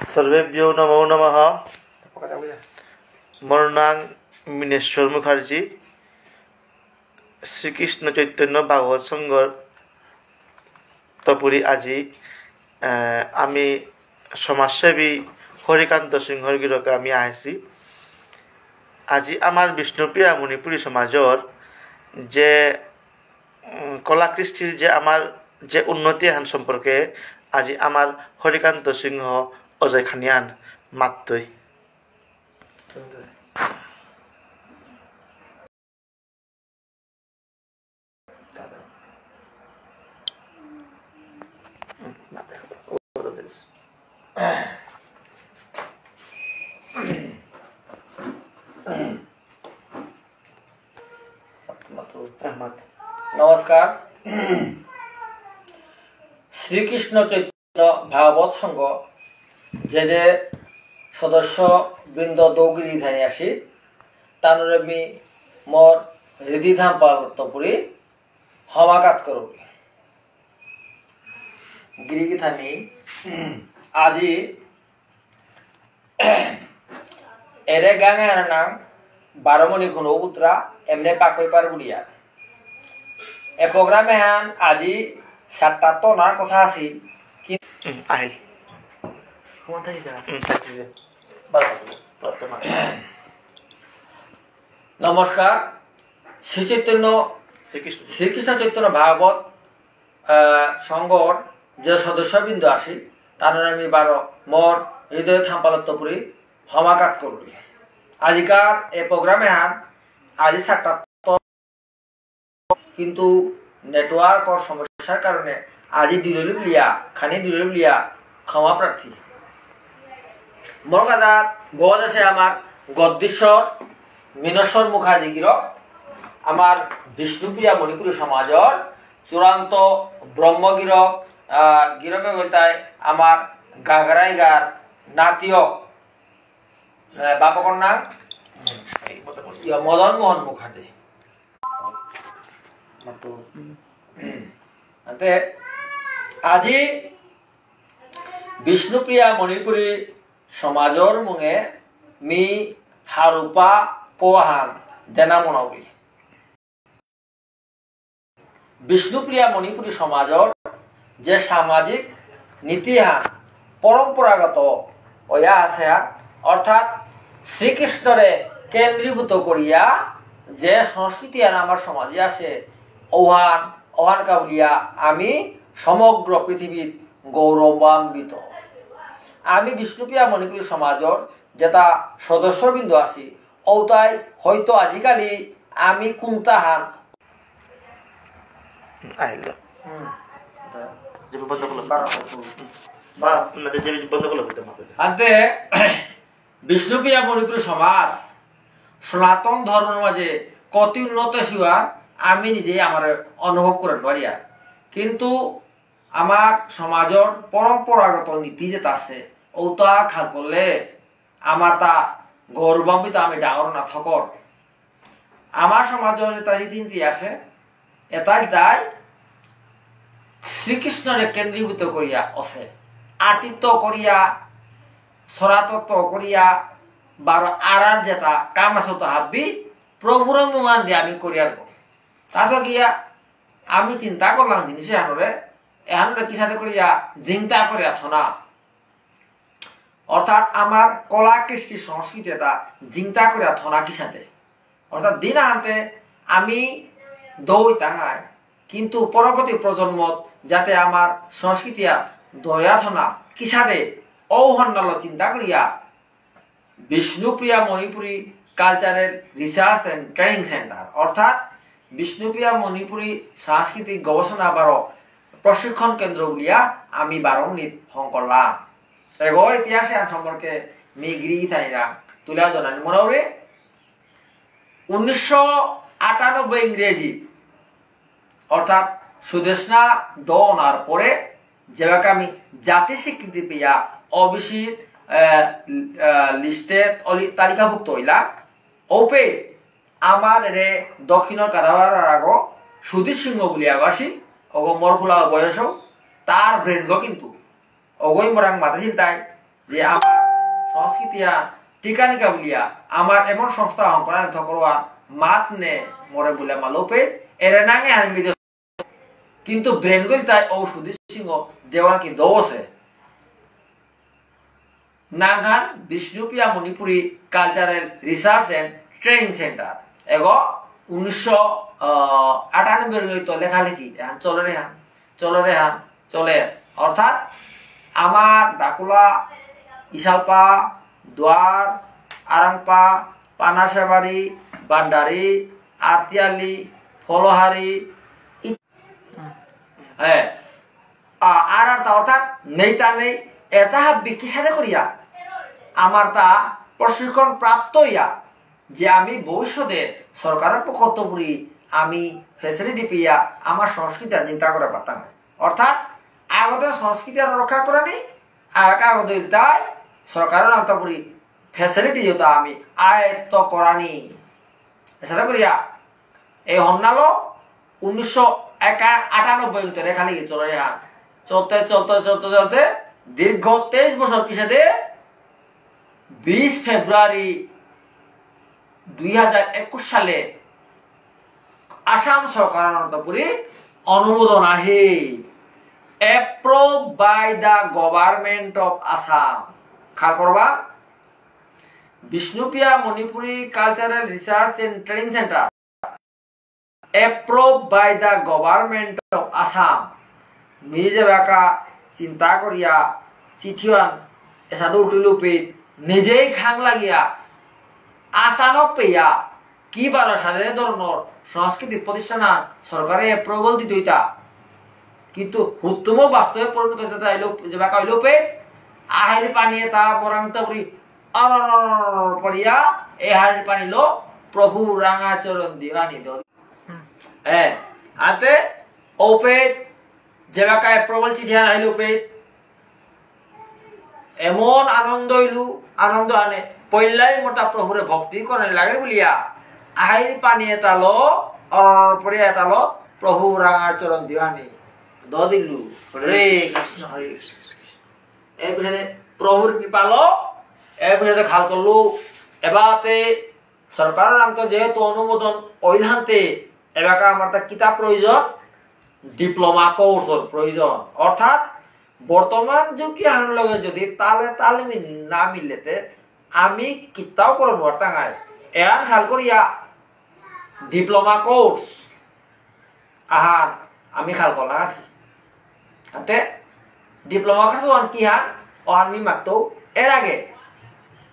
सर्वेभ्यो नमो नमः। मोर नाम मिनेश्वर मुखार्जी। শ্রীকৃষ্ণ চৈতন্য ভাগবত সংঘর তপুরি আজি আমি সমাজসেবী হরিকান্ত সিংহর গিরকে আমি আহিছি। আজি আমার বিষ্ণুপ্রিয়া মণিপুরী সমাজর যে কলা কৃষ্টির যে আমার যে উন্নতি হান সম্পর্কে আজি আমার হরিকান্ত সিংহ অজয় খানিয়ান মাতই। নমস্কার। শ্রীকৃষ্ণ চৈতন্য ভাগবত সংঘ যে সদস্য বৃন্দ দৌগিরি ধানি আসি তানুরেমি মোর হৃদি ধাম পালতপুরি হমাকাত করবি গিরিগি থানি আজি এরে গাঙে নাম বারমণি খুনো পুত্রা এমনি পাকই পার বুড়িয়া এ প্রোগ্রামে হান আজি 7টা তোনার কথা আছি আহিল নমস্কার। শ্রীকৃষ্ণ চৈতন্য ভাগবত সংঘর যে সদস্যবৃন্দ আসি তার আমি 12 মোর হৃদয় থাম্পালত্তপুরি হমাকাত করবি আজিকার এই প্রোগ্রামে হান আজি 7টা কিন্তু নেটওয়ার্ক ও সমস্যার কারণে আজি দিললিয়া ক্ষমা প্রার্থী। মোর কথা বহুত আছে আমার গদ্দীশ্বর মিনেশ্বর মুখার্জি গিরক আমার বিষ্ণুপ্রিয়া মণিপুরী সমাজর চূড়ান্ত ব্রহ্মগিরক গিরকে গইতায় আমার গাগরাইগার নাতীয় বাপকর নাম মদন মোহন মুখার্জি। আজি বিষ্ণুপ্রিয়া মণিপুরী সমাজর মুঙে মি হারুপা পোহান দেনা মনবি বিষ্ণুপ্রিয়া মণিপুরী সমাজর যে সামাজিক নীতিহান পরম্পরাগত ওয়া আছে অর্থাৎ শ্রীকৃষ্ণরে কেন্দ্রীভূত করিয়া যে সংস্কৃতি আমার সমাজে আছে ওহান কাউলিয়া আমি সমগ্র পৃথিবীর গৌরবান্বিত। আমি বিষ্ণুপ্রিয়া মণিপুরী সমাজর যেটা সদস্যবৃন্দ আছি ওটাই হয়তো আজিকালি আমি কুন্তাহান আনতে বিষ্ণুপ্রিয়া মণিপুরী সমাজ সনাতন ধর্মের মাঝে কত উন্নত হওয়া আমি নিজে আমার অনুভব করে পারিয়া কিন্তু আমার সমাজের পরম্পরাগত নীতি যেটা আছে ওটা খাল করলে আমার তা গৌরবান্বিত আমি ডাঙর না থকর আমার সমাজের যেটা রীতিনীতি আছে এটাই তাই শ্রীকৃষ্ণরে কেন্দ্রীভূত করিয়া আছে আতিত্য করিয়া সরাতত্ব করিয়া বারো আরার যেটা কাম আছে তো হাবি প্রভুর অনুমান দিয়ে আমি করিয়ার তারপর গিয়া আমি চিন্তা করলাম জিনিস এহানরে কি সাথে করিয়া চিন্তা করিয়া থনা অর্থাৎ আমার কলা কৃষ্টি সংস্কৃতি এটা চিন্তা করিয়া থনা কি সাথে অর্থাৎ দিন আনতে আমি দৌই টাঙায় কিন্তু পরবর্তী প্রজন্ম যাতে আমার সংস্কৃতি দয়া থনা কি সাথে ঔহন্নাল চিন্তা করিয়া বিষ্ণুপ্রিয়া মণিপুরী কালচারের রিসার্চ এন্ড ট্রেনিং সেন্টার অর্থাৎ বিষ্ণুপ্রিয়া মণিপুরী সাংস্কৃতিক গবেষণা বারো প্রশিক্ষণ কেন্দ্র বলিয়া আমি 12 মিনিট হং করলাম এগো ইতিহাসে সম্পর্কে মিগরি থাইরা তুলা জানানি মনে 1998 ইংরেজি অর্থাৎ সুদেশনা দনার পরে যেভাবে আমি জাতি স্বীকৃতি পেয়া অবিসিত লিস্টে তালিকাভুক্ত হইলা ওপে আমার রে দক্ষিণের কাদাবার আগো সুধীর সিংহ বলি আগাসী ওগো মরফুলা বয়স তার ব্রেনগ কিন্তু অগৈ মরাং মাতাছিল তাই যে আমার সংস্কৃতিয়া টিকা নিকা বলিয়া আমার এমন সংস্থা অঙ্কনা থকরোয়া মাত নে মরে বলে মালোপে এরে নাঙে আনবি কিন্তু ব্রেন গল তাই ঔষধি সিংহ দেওয়ার কি দোষে নাগান Bishnupriya Manipuri cultural research and training centre এগো 1998 তো লেখালেখি চলে চলে অর্থাৎ আমার ডাকুলা ইসালপা দুয়ার আরাংপা পানাশাবাড়ি বান্ডারি আতিয়ালি ফলহারি আর অর্থাৎ নেইতা নেই এটা বিক্রি সাথে করিয়া আমার তা প্রশিক্ষণ প্রাপ্ত হইয়া যে আমি ভবিষ্যতে সরকারের পক্ষ করি আমি ফেসিলিটি পেয়া আমার সংস্কৃতি চিন্তা করে পারতাম অর্থাৎ আগতে সংস্কৃতি রক্ষা করে নি আর আগতে তাই সরকারের অন্তপুরি ফেসিলিটি যেটা আমি আয়ত্ত করানি সাথে করিয়া এই হন্নালো 1998 রেখা লিখে চলে চলতে দীর্ঘ 23 বছর পিছাতে 20 ফেব্রুয়ারি 2021 সালে আসাম সরকারের অন্তপুরি অনুমোদন আহে approved by the government of Assam খাল করবা Bishnupriya Manipuri cultural research and training centre approved by the government of Assam নিজে বাকা চিন্তা করিয়া চিঠিয়ান এসাদু উঠিলুপে নিজেই খাং লাগিয়া আসানক পেয়া কি বারো সাথে ধরনের সাংস্কৃতিক প্রতিষ্ঠান সরকারে অ্যাপ্রুভাল দিত হইতা কিন্তু হুত্তম বাস্তবে পরিণত হইতা আইলো যে বাকা হইলো পে আহারি পানি তা মরাংতা পরি পড়িয়া এই হাড়ির পানি লো প্রভু রাঙা চরণ দিওয়ানি দ আতে ওপে যে বাকা অ্যাপ্রুভাল চিঠি আইলো পে এমন আনন্দ আনে পইলাই মোটা প্রভুরে ভক্তি করে লাগে বলিয়া আহারি পানি এতালো পরে এতালো প্রভু রাঙা চরণ দিওয়ানি দিলু রে কৃষ্ণ হরে এপিনে প্রভুর কৃপালো এপিনে খাল করলু এবাতে সরকারের নাম তো যেহেতু অনুমোদন ওইলান্তে এবাকা আমার তা কিতাব প্রয়োজন ডিপ্লোমা কোর্সের প্রয়োজন অর্থাৎ বর্তমান যুগে আনার লগে যদি তালে না মিললেতে আমি কিতাও করব বর্তাঙায় এন খাল করিয়া ডিপ্লোমা কোর্স আহার আমি খাল করলাম আতে ডিপ্লোমা কোর্স ওয়ান কি হান আমি মাত্র এর আগে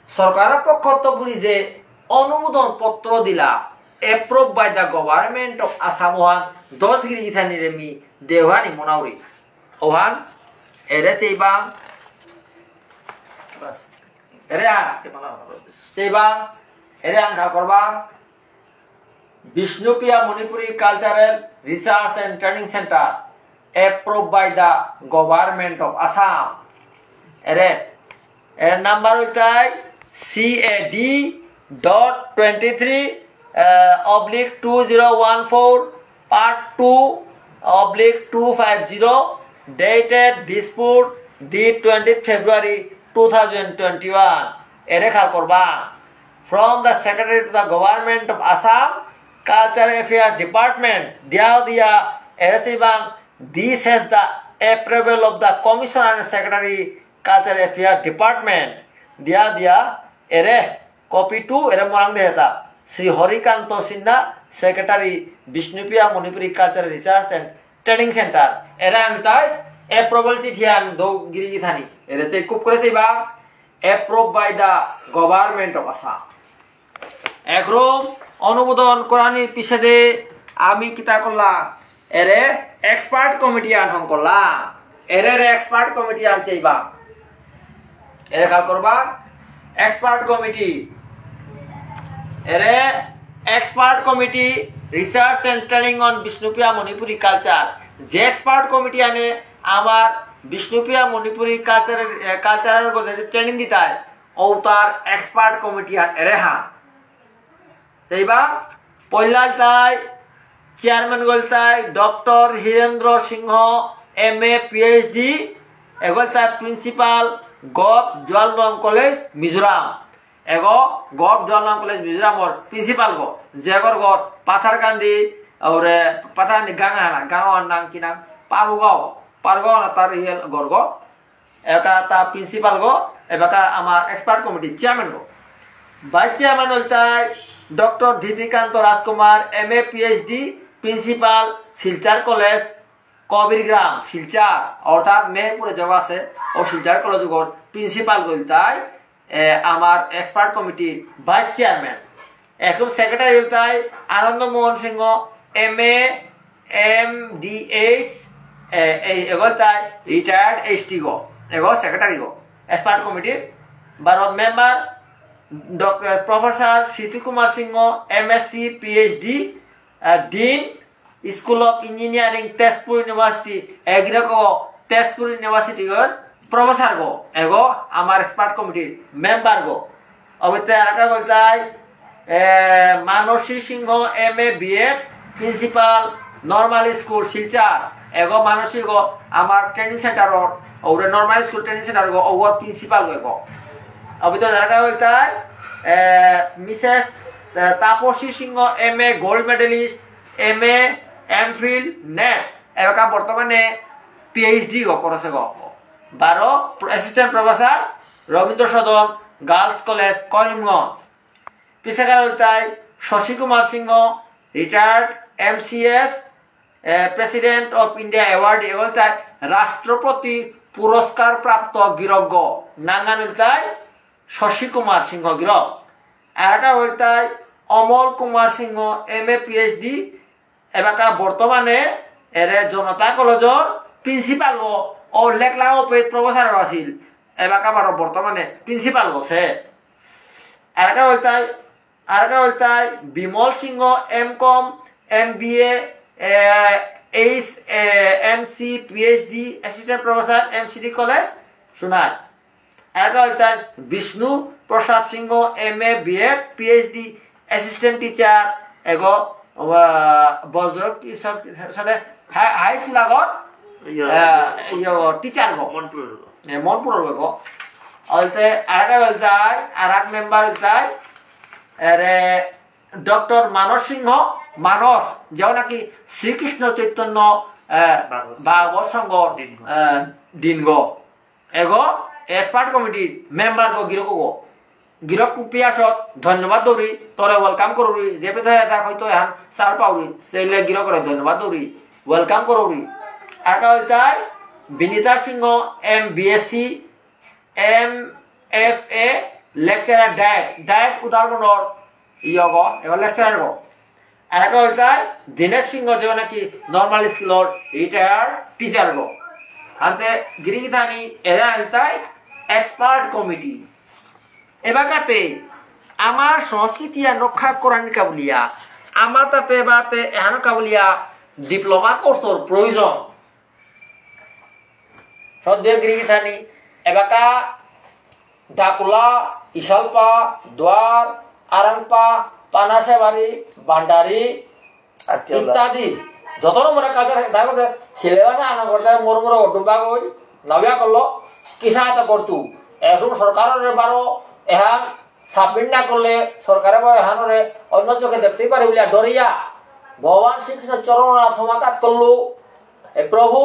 সরকারের পক্ষ বুঝি যে অনুমোদন পত্র দিলা approved by the government of Assam ওয়ান 10 গিরি ইথানি রেমি দেওয়ানি মনাউরি ওহান এরে চেইবা বাস এরে চেইবা এরে আঙ্কা করবা Bishnupriya Manipuri cultural research and training centre approved by the government of Assam এর নাম্বার হইতাই CAD.23/2014 part 2/250 dated dispute the 20th February 2021 এরে খাল করবা from the Secretary to the Government of Assam Cultural Affairs Department dia eresibang this has the approval of the Commissioner and Secretary Cultural Affairs Department dia ere copy 2 ere morang dehata Sri Horikanto Sinha Secretary Bishnupriya Manipuri Cultural Research and Training Center era antai approval chithian do giri thani ere check করে সেইবা approved by the government of Assam একরকম অনুমোদন করানির পিছনে আমি কিতা করলাম এরে expert committee আনহন করলাম এরে এক্সপার্ট কমিটি আনছেইবা এরে কাল করবা এক্সপার্ট কমিটি এরে expert committee research and training on Bishnupriya Manipuri culture যে এক্সপার্ট কমিটি আনে আমার বিষ্ণুপ্রিয়া মণিপুরি কালচারের কথা ট্রেনিং দিতায় ও তার এক্সপার্ট কমিটি এরে হা সেইবা পয়লাল তাই চেয়ারম্যান গলতাই ডক্টর হীরেন্দ্র সিংহ MA PhD এগো তা প্রিন্সিপাল গভ জলবং কলেজ মিজোরাম এগো গভ জলবং কলেজ মিজোরাম ওর প্রিন্সিপাল গো জেগর গো পাথারকান্দি और पता नहीं गंगा ना गंगा नाम की नाम पारुगाव ना तार ये गरगो एका ता प्रिंसिपल गो एबका आमार एक्सपर्ट कमिटी चेयरमैन गो वाइस चेयरमैन होता है doctor Dhitikant Rajkumar MA PhD principal Silchar college Kabirgram Silchar अर्थात मेहरपुर जगह से और सिलचर कॉलेज गो प्रिंसिपल होता है आमार एक्सपर्ट कमिटी वाइस चेयरमैन एक सेक्रेटरी होता है आनंद मोहन सिंह MA MDH एगोता है रिटायर्ड HT गो एगो सेक्रेटरी गो एक्सपर्ट कमिटी बारो member doctor professor CT Kumar Singh MSc PhD dean school of engineering Tezpur university एग्री को तेजपुर यूनिवर्सिटी गो प्रोफेसर गो एगो हमारे एक्सपर्ट कमिटी मेंबर गो अब इतना बोलता है Mansi Singh MA BEd principal normal school Silchar एगो मानसी गो हमार ट्रेनिंग सेंटर और नॉर्मल स्कूल ट्रेनिंग सेंटर गो और प्रिंसिपल गो अभी तो जरा बोलता है Mrs Tapasi Singh MA gold medallist MA MPhil NET एवका बर्तमाने PhD गो करसे गो 12 assistant professor Rabindra Sadan girls college Karimganj पीछे का बोलता है Shashi Kumar Singh retired MCS president of India award बोलता है राष्ट्रपति पुरस्कार प्राप्त गिरज्ञ नांगा मिलता है शशि कुमार सिंह गिरक এটা बोलता है अमल कुमार सिंह MA PhD एबाका बर्तमाने एरे जनता कॉलेजर प्रिंसिपल और लेखला प्रोफेसर आसिल एबाका बारो बर्तमाने प्रिंसिपल से এটা बोलता है Vimal Singh MCom MBA MC PhD assistant professor MCD college सुनार এটা बोलता है Vishnu Prasad Singh MA BEd PhD assistant teacher एगो बजर की सब साथे हाई स्कूल আগত यो टीचर गो मनपुर गो अलते এটা बोलता है आराक मेंबर बोलता है अरे डॉक्टर मानस सिंह मानस जो ना कि श्री कृष्ण चैतन्य भागवत संघ दिनगो एगो एक्सपर्ट कमिटी मेंबर गो गिरक पियासत धन्यवाद दौरी तोरे वेलकाम करोरी जेबे तो এটা হয়তো এখন সার পাউরি সেইলে गिरक করে ধন্যবাদ দৌরি वेलकाम करोरी আকা হইতাই বিনিতা সিংহ MBSc MFA लेक्चरर डायट उदाहरण इयोगो एबा लेक्चरर गो आरेका होइताय दिनेश सिंह जो नाकि नॉर्मल स्कूल रिटायर्ड टीचर गो आते गिरिगिथानी एरा होइताय एक्सपर्ट कमिटी एबाकाते आमार संस्कृति रक्षा करानि काबुलिया आमार ताते बाते एहानो काबुलिया डिप्लोमा कोर्सर प्रयोजन सद्य गिरिगिथानी एबाका डाकुला इशालपा द्वार आरांगपा पानासेबारी बांडारी इत्यादि যতন মরা কাজে তার মধ্যে সিলেবাস আনা করতে মোর মোর ডুবা গই নবিয়া করলো কিসাতে করতু এখন সরকারের বারো এহান সাবমিট না করলে সরকারে বা এহানরে অন্য চোখে দেখতেই পারে বলিয়া ডরিয়া ভগবান শ্রীকৃষ্ণ চরণ থমাকাত করলো এ প্রভু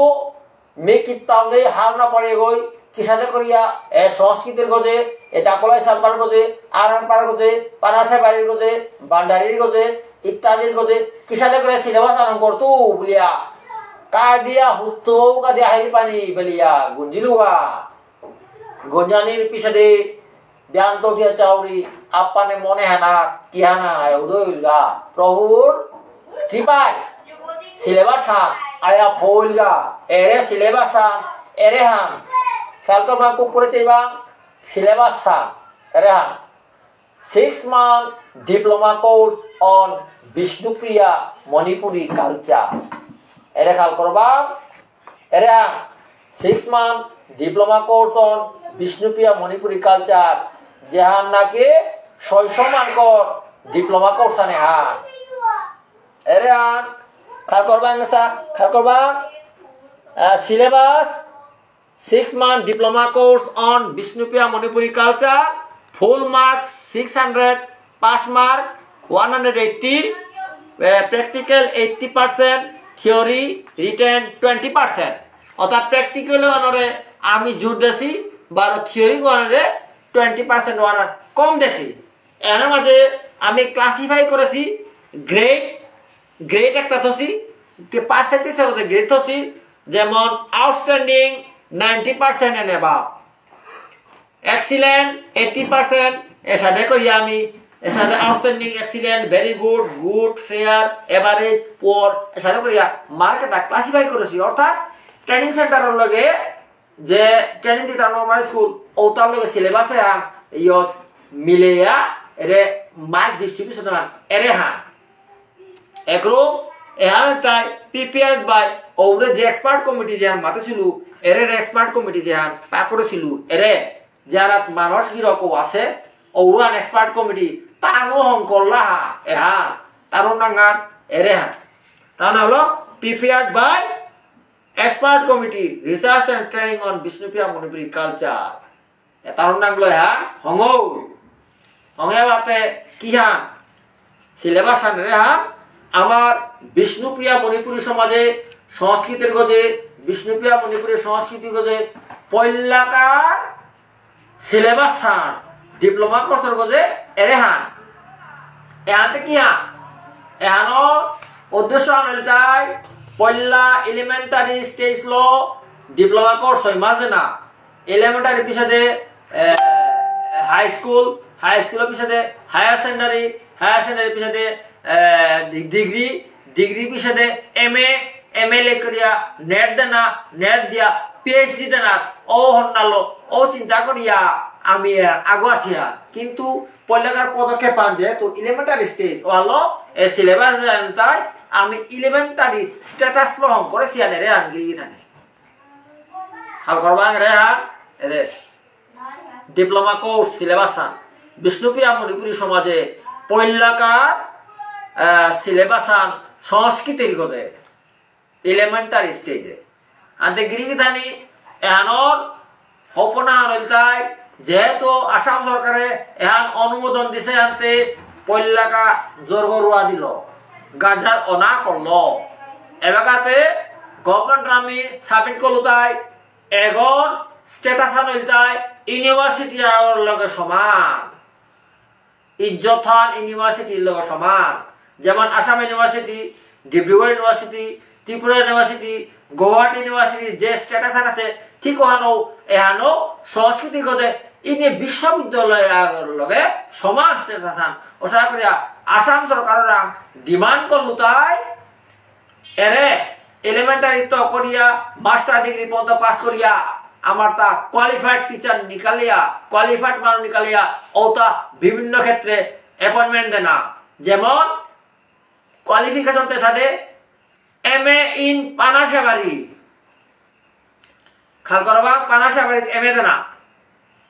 মে কিতাবে হার না পড়ে গই কিসাতে করিয়া এ সংস্কৃতির গজে এ ডাকলাই সালবার গজে আরামপার গজে পানাসে বাড়ির গজে বান্ডারির গজে ইত্যাদির গজে কিসাতে করে সিলেবাস আরম্ভ করতো বলিয়া কার দিয়া হুত্তো কা দিয়া হাইরি পানি বলিয়া গুঞ্জিলুয়া গঞ্জানির পিছনে ব্যান্ত উঠিয়া চাউরি আপানে মনে হানা কি হানা উদয়গা প্রভুর কৃপায় সিলেবাস আয়া ফলগা এরে সিলেবাস এরে হান খেয়াল করবা খুব করেছে এবং সিলেবাস এরে হান 6 month diploma course on Vishnupriya Manipuri culture এরে খেয়াল করবা এরে হান 6 month diploma course on Vishnupriya Manipuri culture যেহান নাকি 600 মানকর ডিপ্লোমা কোর্স আনে হান এরে হান খেয়াল করবা খেয়াল করবা syllabus 6-month diploma course on Bishnupia Manipuri culture, full marks 600, pass mark 180, practical 80%, theory written 20%. অর্থাৎ প্র্যাকটিক্যাল ওয়ানরে আমি জোর দেছি বা থিওরি ওয়ানরে 20% ওয়ান কম দেছি। এর মাঝে আমি ক্লাসিফাই করেছি গ্রেড একটা থসি পার্সেন্টেজের মধ্যে গ্রেড থসি, যেমন আউটস্ট্যান্ডিং 90% এন্ড অ্যাবাভ, এক্সিলেন্ট 80%, এর সাথে করি আমি এর সাথে outstanding, excellent, very good, good, fair, average, poor এর সাথে করি মার্কটা ক্লাসিফাই করেছি। অর্থাৎ ট্রেনিং সেন্টারের লগে যে ট্রেনিং দিতা নরমাল স্কুল ওটার লগে সিলেবাসে ইয়ত মিলেয়া এরে মার্ক ডিস্ট্রিবিউশন এরে একরকম এহান তাই প্রিপেয়ার্ড বাই ওরে যে এক্সপার্ট কমিটি যে মাতে ছিল এরে এক্সপার্ট কমিটি যে পাকড়ে ছিল এরে যারা মানুষ গিরক আছে ওরান এক্সপার্ট কমিটি তানো হং করলা এহান তারও নাঙ্গান এরে তার হলো prepared by expert committee research and training on Bishnupia Manipuri culture. তার নাম লয় হংও হংয়ে বাতে কি সিলেবাস আনরে আমার বিষ্ণুপ্রিয়া মণিপুরী সমাজে সংস্কৃতির গজে বিষ্ণুপ্রিয়া মণিপুরী সংস্কৃতি গজে পয়লাকার সিলেবাস ডিপ্লোমা কোর্সের গজে এরে এহাতে কি এহানো উদ্দেশ্য আনলতাই পয়লা এলিমেন্টারি স্টেজ ল ডিপ্লোমা কোর্স হয় মাঝে না এলিমেন্টারি পিছনে হাই স্কুলের পিছনে হায়ার সেকেন্ডারি পিছনে ডিগ্রি পিছনে এমএ করিয়া নেট দেনা নেট দিয়া পিএইচডি দেনা ও হন্নালো ও চিন্তা করিয়া আমি আগো আসিয়া কিন্তু পয়লাকার পদক্ষেপ পান যে তো এলিমেন্টারি স্টেজ ও হলো এই সিলেবাস জানতাই আমি এলিমেন্টারি স্ট্যাটাস লহং করে সিয়ানে রে আনগি থাকে হাল করবাং রে এরে diploma course syllabus Bishnupriya Manipuri সমাজে পয়লাকার সিলেবাস সংস্কৃতির গজে এলিমেন্টারি স্টেজে আনতে গিরি থানি এহানোর হপনা হইতাই যেহেতু আসাম সরকারে এহান অনুমোদন দিছে আনতে পয়লাকা জোরগরুয়া দিল গাজার অনা করলো এবাগাতে গভর্নমেন্ট আমি সাবমিট করলো তাই এগর স্ট্যাটাস আনলতাই ইউনিভার্সিটি আর লগে সমান ইজ্জতান ইউনিভার্সিটির লগে সমান, যেমন Assam university, Dibrugarh university, Tripura university, Guwahati university যে স্ট্যাটাস আছে ঠিক ওহানো এহানো সংস্কৃতি গজে ইনি বিশ্ববিদ্যালয়ের লগে সমান স্ট্যাটাস আন ওসা করিয়া আসাম সরকাররা ডিমান্ড করলো তাই এরে এলিমেন্টারি তো করিয়া মাস্টার ডিগ্রি পর্যন্ত পাস করিয়া আমার তা কোয়ালিফাইড টিচার নিকালিয়া কোয়ালিফাইড মানুষ নিকালিয়া ওটা বিভিন্ন ক্ষেত্রে অ্যাপয়েন্টমেন্ট দেনা, যেমন কোয়ালিফিকেশন তে সাথে এমএ ইন পানাশাবাড়ি খাল করবা পানাশাবাড়ি এমএ দেনা,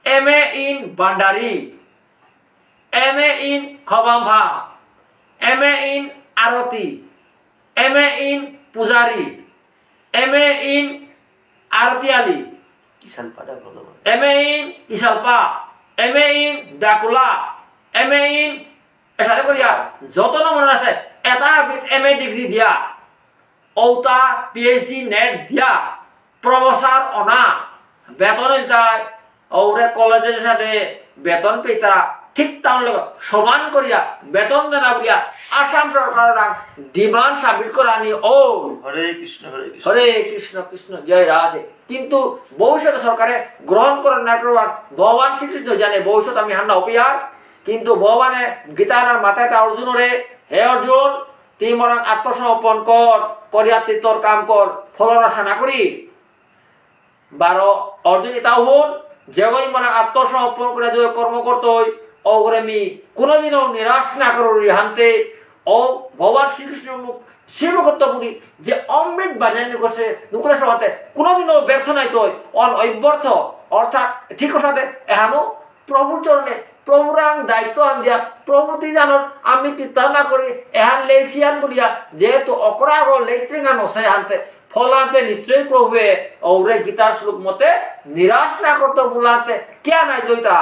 এমএ ইন বান্ডারি, এমএ ইন খবামভা, এমএ ইন আরতি, এমএ ইন পূজারি, এমএ ইন আরতিয়ালি, এমএ ইন ইসালপা, এমএ ইন ডাকুলা, এমএ ইন এসারে করিয়া যত নমুনা আছে এটা এমএ ডিগ্রি দিয়া ওটা পিএইচডি নেট দিয়া প্রফেসর অনা বেতন যায় ওরে কলেজের সাথে বেতন পেতা ঠিক তার লগে সমান করিয়া বেতন দেনা বলিয়া আসাম সরকার ডিমান্ড সাবমিট করানি ও হরে কৃষ্ণ হরে কৃষ্ণ কৃষ্ণ জয় রাধে। কিন্তু ভবিষ্যৎ সরকারে গ্রহণ করেন না করবার ভগবান শ্রীকৃষ্ণ জানে ভবিষ্যৎ আমি হান্না অপিয়ার, কিন্তু ভগবানে গীতার মাথায় অর্জুন রে হে অর্জুন তুই মরাং আত্মসমর্পণ করিয়া তুই তোর কাম কর ফলর আশা না করি 12 অর্জুন এটাও হন যে মরাং আত্মসমর্পণ করে যে কর্ম করতে হয় অগ্রেমি কোনদিনও নিরাশ না করি হানতে ও ভগবান শ্রীকৃষ্ণ শ্রীমুখত্বপুরী যে অমৃত বাজানি করছে নুকুরের সভাতে কোনদিনও ব্যর্থ নাই তো অন অব্যর্থ অর্থাৎ ঠিক সাথে এহানো প্রভুর চরণে প্রভুরাং দায়িত্ব আন দিয়া প্রভুতি জানস আমি চিন্তা না করি এহান লেসিয়ান বলিয়া যেহেতু অকরাগ লেট্রিং আন হসে হানতে ফলান্তে নিশ্চয়ই প্রভুয়ে ওরে গীতার শ্লোক মতে নিরাশ না করতে বলাতে কে নাই দইতা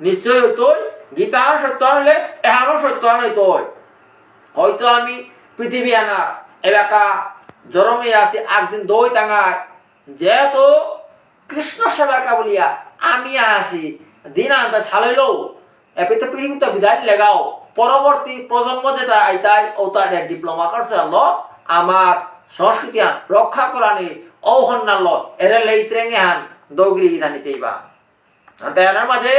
নিশ্চয়ই তুই গীতার সত্য হলে এহানো সত্য নয় তুই হয়তো আমি পৃথিবী আনা এলাকা জরমে আছি একদিন দই টাঙায় যেহেতু কৃষ্ণ সেবার কাবলিয়া আমি আসি দিন আনতে ছালাইলো এপিতে পৃথিবীতে বিদায় লেগাও পরবর্তী প্রজন্ম যেটা আইতাই ও তার ডিপ্লোমা করছে আল্লাহ আমার সংস্কৃতি রক্ষা করানি ঔহন্নাল্ল এর লেইত্রেঙ্গে হান দৌগরি ইধানি চাইবা তার মাঝে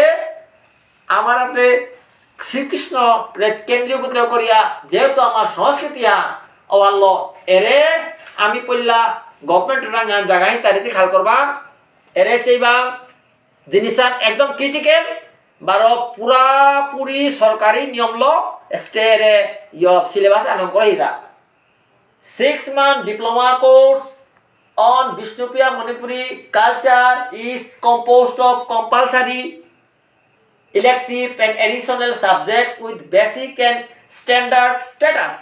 আমার হাতে শ্রীকৃষ্ণ কেন্দ্রীয় করিয়া যেহেতু আমার সংস্কৃতি হান ও আল্লাহ এরে আমি পড়লা গভর্নমেন্ট রাঙা জায়গায় তারিখে খাল করবা এরে চাইবা জিনিস একদম ক্রিটিক্যাল বারো পুরাপুরি সরকারি নিয়ম ল স্টেরে সিলেবাস আনন্দ করে 6-month diploma course on Vishnupriya Manipuri culture is composed of compulsory elective and additional subjects with basic and standard status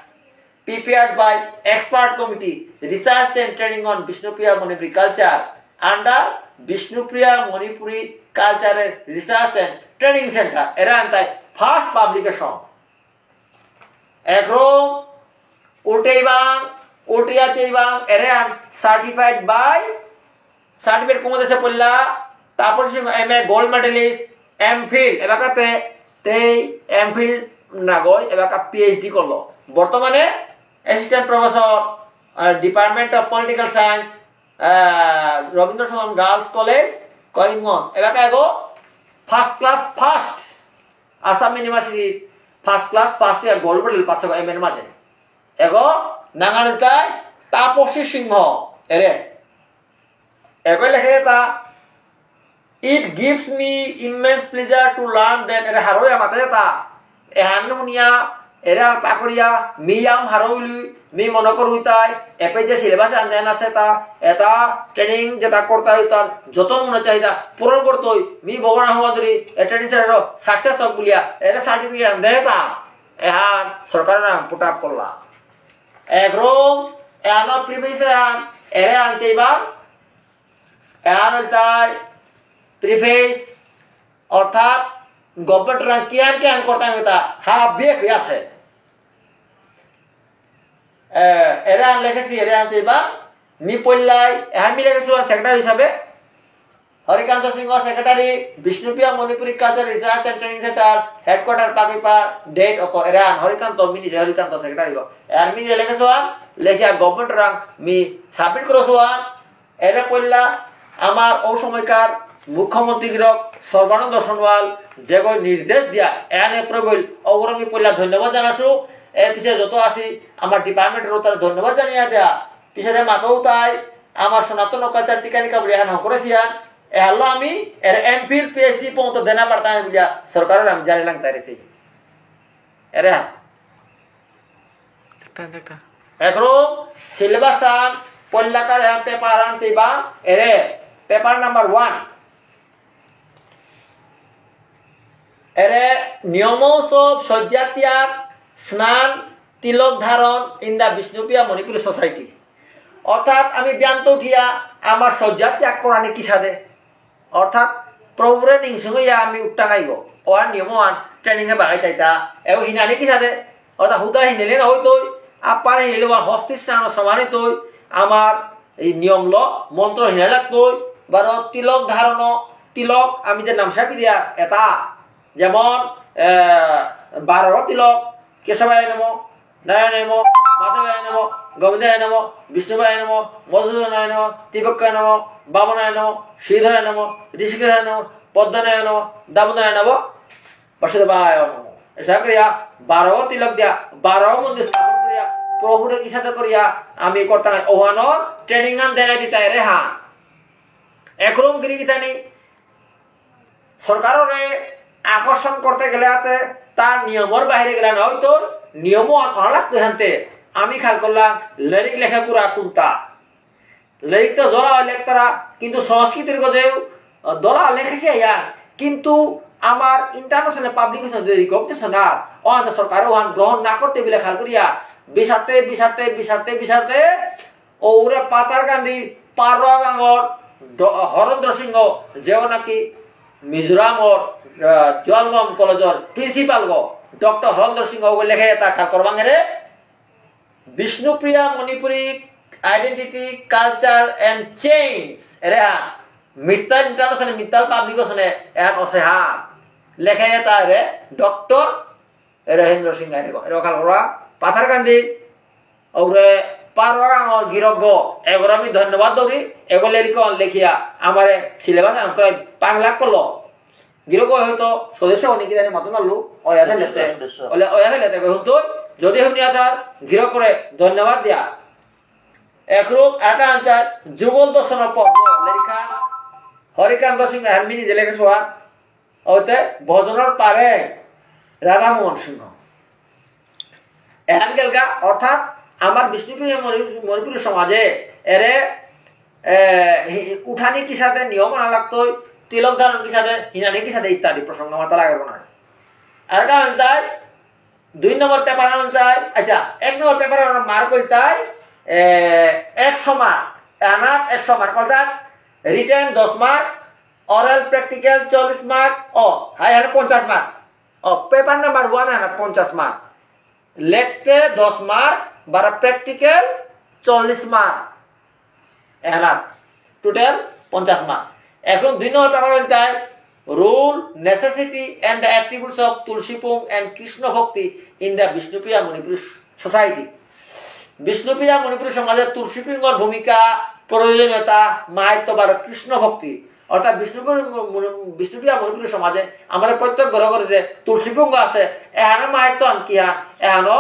prepared by expert committee research and training on Vishnupriya Manipuri culture under Vishnupriya Manipuri culture research and training center era antai first publication ekrom ulteibang ultia cheibang era certified by certificate komo dese polla tapor MA gold medalist MPhil ebakate tei MPhil nagoi ebaka PhD korlo বর্তমানে assistant professor department of political science Rabindra Sadan girls college Karimganj এলাকা এগো first class first Assam university first class first year gold medal পাচ্ছে M এর মাঝে এগো নাঙ্গালকায় তাপসী সিংহ এরে এগো লেখে তা it gives me immense pleasure to learn that এরে হারোয়া মাতে তা এহানুনিয়া এরা পাকড়িয়া মিয়াম হারৌলি মি মনে করুইতাই এপে যে সিলেবাস আনদেন আছে তা এটা ট্রেনিং যেটা করতে হইতার যত মনে চাহিদা পূরণ করতে মি ভগবান আহমদরি ট্রেনিং সেন্টার সাকসেস হক বলিয়া এর সার্টিফিকেট আনদে তা এহান সরকারের নাম পুট আপ করলা একরম এহান প্রিভিয়াস এরে আনছেইবা এহান চাই প্রিফেস অর্থাৎ গভর্নমেন্ট রা কিয়ান কিয়ান করতে হইতা হ্যাঁ বিয়ে কি আছে এরা লেখেছি এরা আনছেইবা মি পল্লাই আমি লেখেছি সেক্রেটারি হিসাবে Harikanta Singha secretary Bishnupriya Manipuri culture research and training centre headquarter পাকিপা ডেট অত এরা হরিকান্ত মিনি যে হরিকান্ত সেক্রেটারি গো আর মি লেখেছি লেখিয়া গভর্নমেন্ট রাং মি সাবমিট করছো এরা পল্লা আমার ও সময়কার মুখ্যমন্ত্রী সর্বানন্দ সোনোয়াল যে নির্দেশ দিয়া এনে প্রবল অগ্রমী পল্লা ধন্যবাদ জানাছো এর পিছিয়ে যত আছি আমার ডিপার্টমেন্টের তারা ধন্যবাদ জানিয়ে দেয়া পিছিয়ে মাথাও তাই আমার সনাতন কালচার টিকানিকা বলে এখন করেছিয়ান এহলো আমি এর এমফিল পিএইচডি পর্যন্ত দেনা পারতাম বলিয়া সরকারের আমি জানি লাং তাইরেছি এরে এখন সিলেবাস আন পল্লাকার পেপার আনছে বা এরে পেপার নাম্বার 1 এরে নিয়ম সব শয্যা ত্যাগ স্নান তিলক ধারণ in the Bishnupriya Manipuri society অর্থাৎ আমি ব্যান্ত উঠিয়া আমার শয্যা ত্যাগ করানি কি সাদে অর্থাৎ প্রভুরে নিংসঙ্গিয়া আমি উত্তাঙাইব ওয়ান নিয়ম ওয়ান ট্রেনিং এ বাগাই তাইতা এও হিনানি কি সাদে অর্থাৎ হুদা হিনেলে না হইতই আপার হিনেলে ওয়া হস্তি স্নান সমানি তই আমার এই নিয়ম ল মন্ত্র হিনে লাগতই বার তিলক ধারণ তিলক আমি যে নামসাপি দিয়া এটা যেমন 12 তিলক কেশবায় নমো নারায়ণায় নমো মাধবায় নমো গোবিন্দায় নমো বিষ্ণুবায় নমো মধুসূদনায় নমো ত্রিপক্ষায় নমো বামনায় নমো শ্রীধরায় নমো ঋষিকেশায় নমো পদ্মনায় নমো দামোদরায় নমো বসুদেবায় নমো এসা করিয়া 12 তিলক দিয়া 12 মন্দির স্থাপন করিয়া প্রভুরে কি সাথে করিয়া আমি করতাম ওহানো ট্রেনিং আন দেয় দিতাই রে হা একরম গিরি কিতানি সরকারে আকর্ষণ করতে গেলে তার নিয়মের বাইরে গেলে না হয়তো নিয়ম অনালাগ হানতে আমি খেয়াল করলাম লিরিক লেখা করা কোনটা লিরিক তো জলা লেখতারা কিন্তু সংস্কৃতির গজেও দলা লেখেছে ইয়ার কিন্তু আমার ইন্টারন্যাশনাল পাবলিকেশন যে রিকগনিশন আর সরকার গ্রহণ না করতে বলে খেয়াল করিয়া বিশার্তে ওরে পাতারকান্দি পারোয়া গাঙ্গর হরেন্দ্র সিংহ যেও নাকি মিজোরামর জলমম কলেজর প্রিন্সিপাল গো ডক্টর হরেন্দ্র সিংহ লেখে তা খাল করবাঙ্গে Bishnupriya Manipuri identity culture and change এরে মিত্তাল ইন্টারন্যাশনাল মিত্তাল পাবলিকেশনে এক আছে হা লেখে তা রে ডক্টর রহেন্দ্র সিংহ এরে খাল করা পাথারকান্দি ওরে পারোয়াঙ্গর গিরজ্ঞ এগর আমি ধন্যবাদ দৌড়ি এগুলো লেখিয়া আমার সিলেবাস প্রায় 5 লাখ করলো গিরজ্ঞ হয়তো সদস্য হনি কি জানি মত মারলু ওয়াদে লেতে বলে ওয়াদে লেতে হতো যদি হনি আতার গিরজ্ঞ করে ধন্যবাদ দিয়া একরূপ একান্তার যুগল দর্শন পদ লেখা হরিকান্ত সিংহ হারমিনি যে লেখে সোয়া ওতে ভজনের পারে রাধামোহন সিংহ এখান গেলগা অর্থাৎ আমার বিষ্ণুপ্রিয়া মণিপুরী সমাজে এরে উঠানি কি সাথে নিয়ম আনা লাগতো তিলক ধারণ কি সাথে হিনানি কি সাথে ইত্যাদি প্রসঙ্গ মাথা লাগাবো না আর কারণ তাই 2 নম্বর পেপার আনল তাই আচ্ছা 1 নম্বর পেপার মার্ক হই তাই 100 মার্ক আনা 100 মার্ক অর্থাৎ written 10 mark oral practical 40 mark ও হাই 50 মার্ক ও পেপার নাম্বার 1 আনা 50 মার্ক লেখতে 10 মার্ক বারা প্র্যাকটিক্যাল 40 মার্ক এনা টোটাল 50 মার্ক এখন 2 নম্বর পেপার হল তাই rule necessity and the attributes of Tulsipung and Krishna bhakti in the Bishnupriya Manipuri society Bishnupriya Manipuri সমাজে তুলসীপুঙ্গর ভূমিকা প্রয়োজনীয়তা মাহাত্ম্য বা কৃষ্ণ ভক্তি অর্থাৎ বিষ্ণুপ্রিয়া মণিপুরী সমাজে আমাদের প্রত্যেক ঘরে ঘরে যে তুলসীপুঙ্গ আছে এহানো মাহাত্ম্য কিয়া এহানো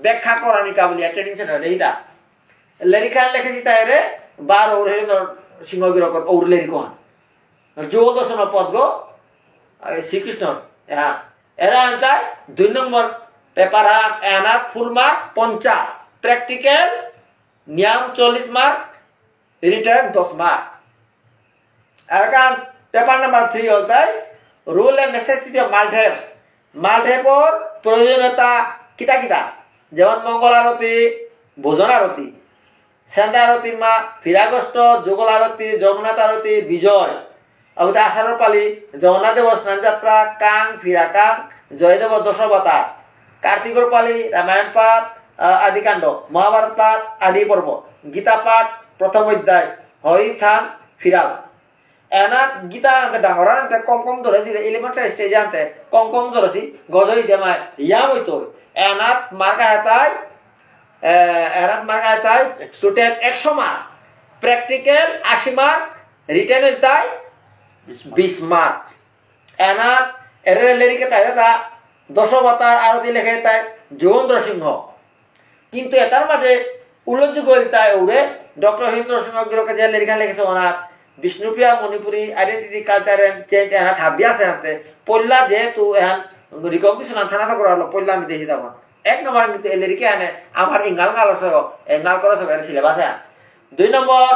ব্যাখ্যা করানিকা বলিয়া ট্রেনিং সেন্টার এইটা লেরিখান লেখেছি তাইরে 12 হরিন্দ্র সিংহ গিরকর ঔর লেরিকন যুগ দর্শন পদ গো শ্রীকৃষ্ণ এরা আনতায় 2 নম্বর পেপার এনা ফুল মার্ক 50 প্র্যাকটিক্যাল নিয়ম 40 মার্ক রিটার্ন 10 মার্ক আর কান পেপার নাম্বার 3 হতায় রুল এন্ড নেসেসিটি অফ মাল্টেপস মাল্টেপর প্রয়োজনীয়তা কিতা কিতা যেমন মঙ্গল আরতি ভোজন আরতি সন্ধ্যা আরতি মা ফিরাগষ্ট যুগল আরতি জগন্নাথ আরতি বিজয় অবতা আষাঢ় পালি জগন্নাথ দেব স্নান যাত্রা কাং ফিরা কাং জয়দেব দশবতার কার্তিকর পালি রামায়ণ পাঠ আদিকাণ্ড মহাভারত পাঠ আদি পর্ব গীতা পাঠ প্রথম অধ্যায় হরি থান ফিরাল এনা গীতা ডাঙর কম কম ধরেছি এলিমেন্টারি স্টেজে আনতে কম কম ধরেছি গজই জামাই ইয়াম হইতো এনাত মার্কা হেতায় total 100 mark practical 80 mark written তাই 20 মার্ক এনাত এরে লেরিকে তাই তা দশবতার আরতি লেখে তাই যোগেন্দ্র সিংহ কিন্তু এটার মাঝে উল্লেখযোগ্য তাই ওরে ডক্টর হরেন্দ্র সিংহ গিরকে যে লেরিখান লিখেছে ওনার Bishnupriya Manipuri identity culture and change এনা হাবি আছে আনতে পল্লা যেহেতু এখন রিকগনিশন থানা তো করা হলো পল্লা আমি দেখি তখন 1 নম্বর কিন্তু লেরিকে আনে আমার ইঙ্গাল করে সিলেবাসে 2 নম্বর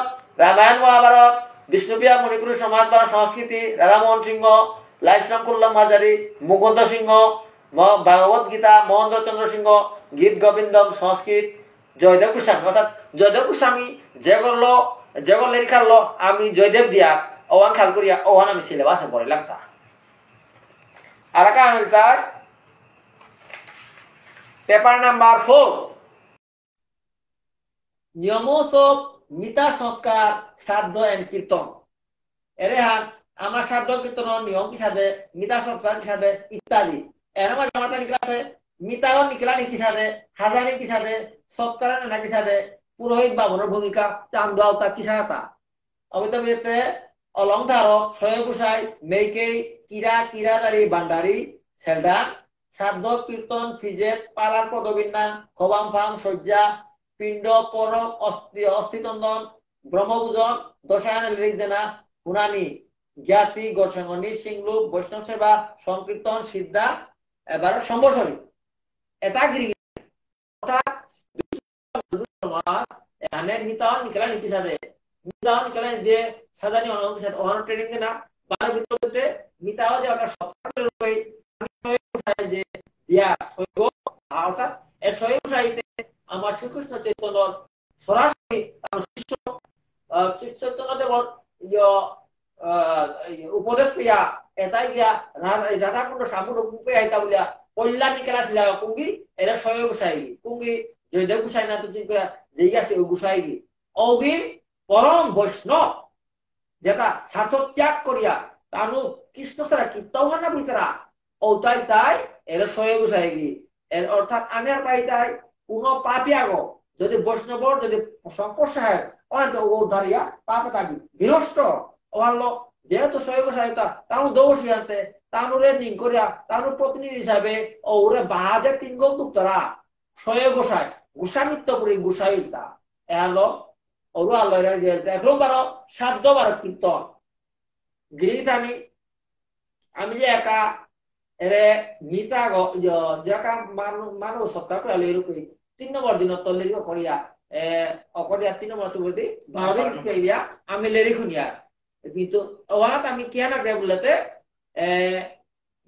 রামায়ণ মহাভারত বিষ্ণুপ্রিয়া মণিপুরী সমাজ বা সংস্কৃতি রাধামোহন সিংহ লাইসরাম কুল্লাম হাজারি মুকুন্দ সিংহ ভাগবত গীতা মহেন্দ্র চন্দ্র সিংহ গীত গোবিন্দম সংস্কৃত জয়দেব গোস্বামী অর্থাৎ জয়দেব গোস্বামী যেগুলো লেখালো আমি জয়দেব দিয়া ওয়ান খাল করিয়া ওয়ান আমি সিলেবাসে পড়ে লাগতা আর কারণ তার পেপার নাম্বার 4 নিয়মোৎসব মিতা সৎকার শ্রাদ্ধ এন্ড কীর্তন এরে হান আমার শ্রাদ্ধ কীর্তন নিয়ম হিসাবে মিতা সৎকার হিসাবে ইত্যাদি এর মাঝে আমাদের নিকলাছে মিতাও নিকলানি হিসাবে হাজানি হিসাবে সৎকার না হিসাবে পুরোহিত বাবনের ভূমিকা চান্দু আওতা কিসাতা অবিতবিতে অলংধারক সয় গোসাই মেইকেই কিরাদারি বান্ডারি সেলডান শ্রাদ্ধ কীর্তন ফিজেত পালার পদবিন্যাস খবাম ফাম শয্যা পিণ্ড পরক অস্থিতন্দন ব্রহ্মপূজন দশায়ন লিখদেনা হুনানি জ্ঞাতি গড়সাঙ্গনি সিংলুপ বৈষ্ণব সেবা সংকীর্তন সিদ্ধা এবার সম্বর্ষণী এটা গিরি এখানে মিতাও নিকলা নীতি সাথে মিতাও নিকলা যে সাজানি অনুমতি সাথে ওখানে ট্রেনিং দেনা বার ভিতরে মিতাও যে আমরা সপ্তাহের রূপে যে দিয়া সৈব অর্থাৎ এর সৈব সাহিত্যে আমার শ্রীকৃষ্ণ চৈতন্য সরাসরি পেয়া এটাই গিয়া রাধা কুণ্ড সামুদ্র কুপে আইতা বলিয়া কল্যাণী কেলা ছিল কুঙ্গি এরা সয় গুসাই কুঙ্গি জয়দেব গুসাই না তো চিন্তা যেই গেছে ওই গুসাই অগির পরম বৈষ্ণব যেটা স্বার্থ ত্যাগ করিয়া তানু কৃষ্ণ ছাড়া কীর্তন না ভিতরা ও তাই তাই এরা সয় গুসাই এর অর্থাৎ আমি আর পাই তাই কোন পাপি আগো যদি বৈষ্ণবর যদি সংস্পর্শ হয় অনেক ও দাঁড়িয়া পাপে থাকি বিনষ্ট ওহালো যেহেতু সয় গুসাইতা তানু দোষী আনতে তানুরে নিং করিয়া তানুর প্রতিনিধি হিসাবে ওরে বাহাদের তিন গো দুপ্তরা সয় গোসাই গুসামিত্য করি গুসাইতা এলো ওরু আল্লাহ দেখলো বারো সাধ্য বারো কীর্তন গিরিত আমি যে একা এরে মিতা যেকা মানুষ সত্তা করে এরকম 3 নম্বর দিন তল্লি করিয়া অকরিয়া 3 নম্বর তুই 12 দিন পেরিয়া আমি লেরি খুনিয়া কিন্তু ওহাত আমি কেন বলতে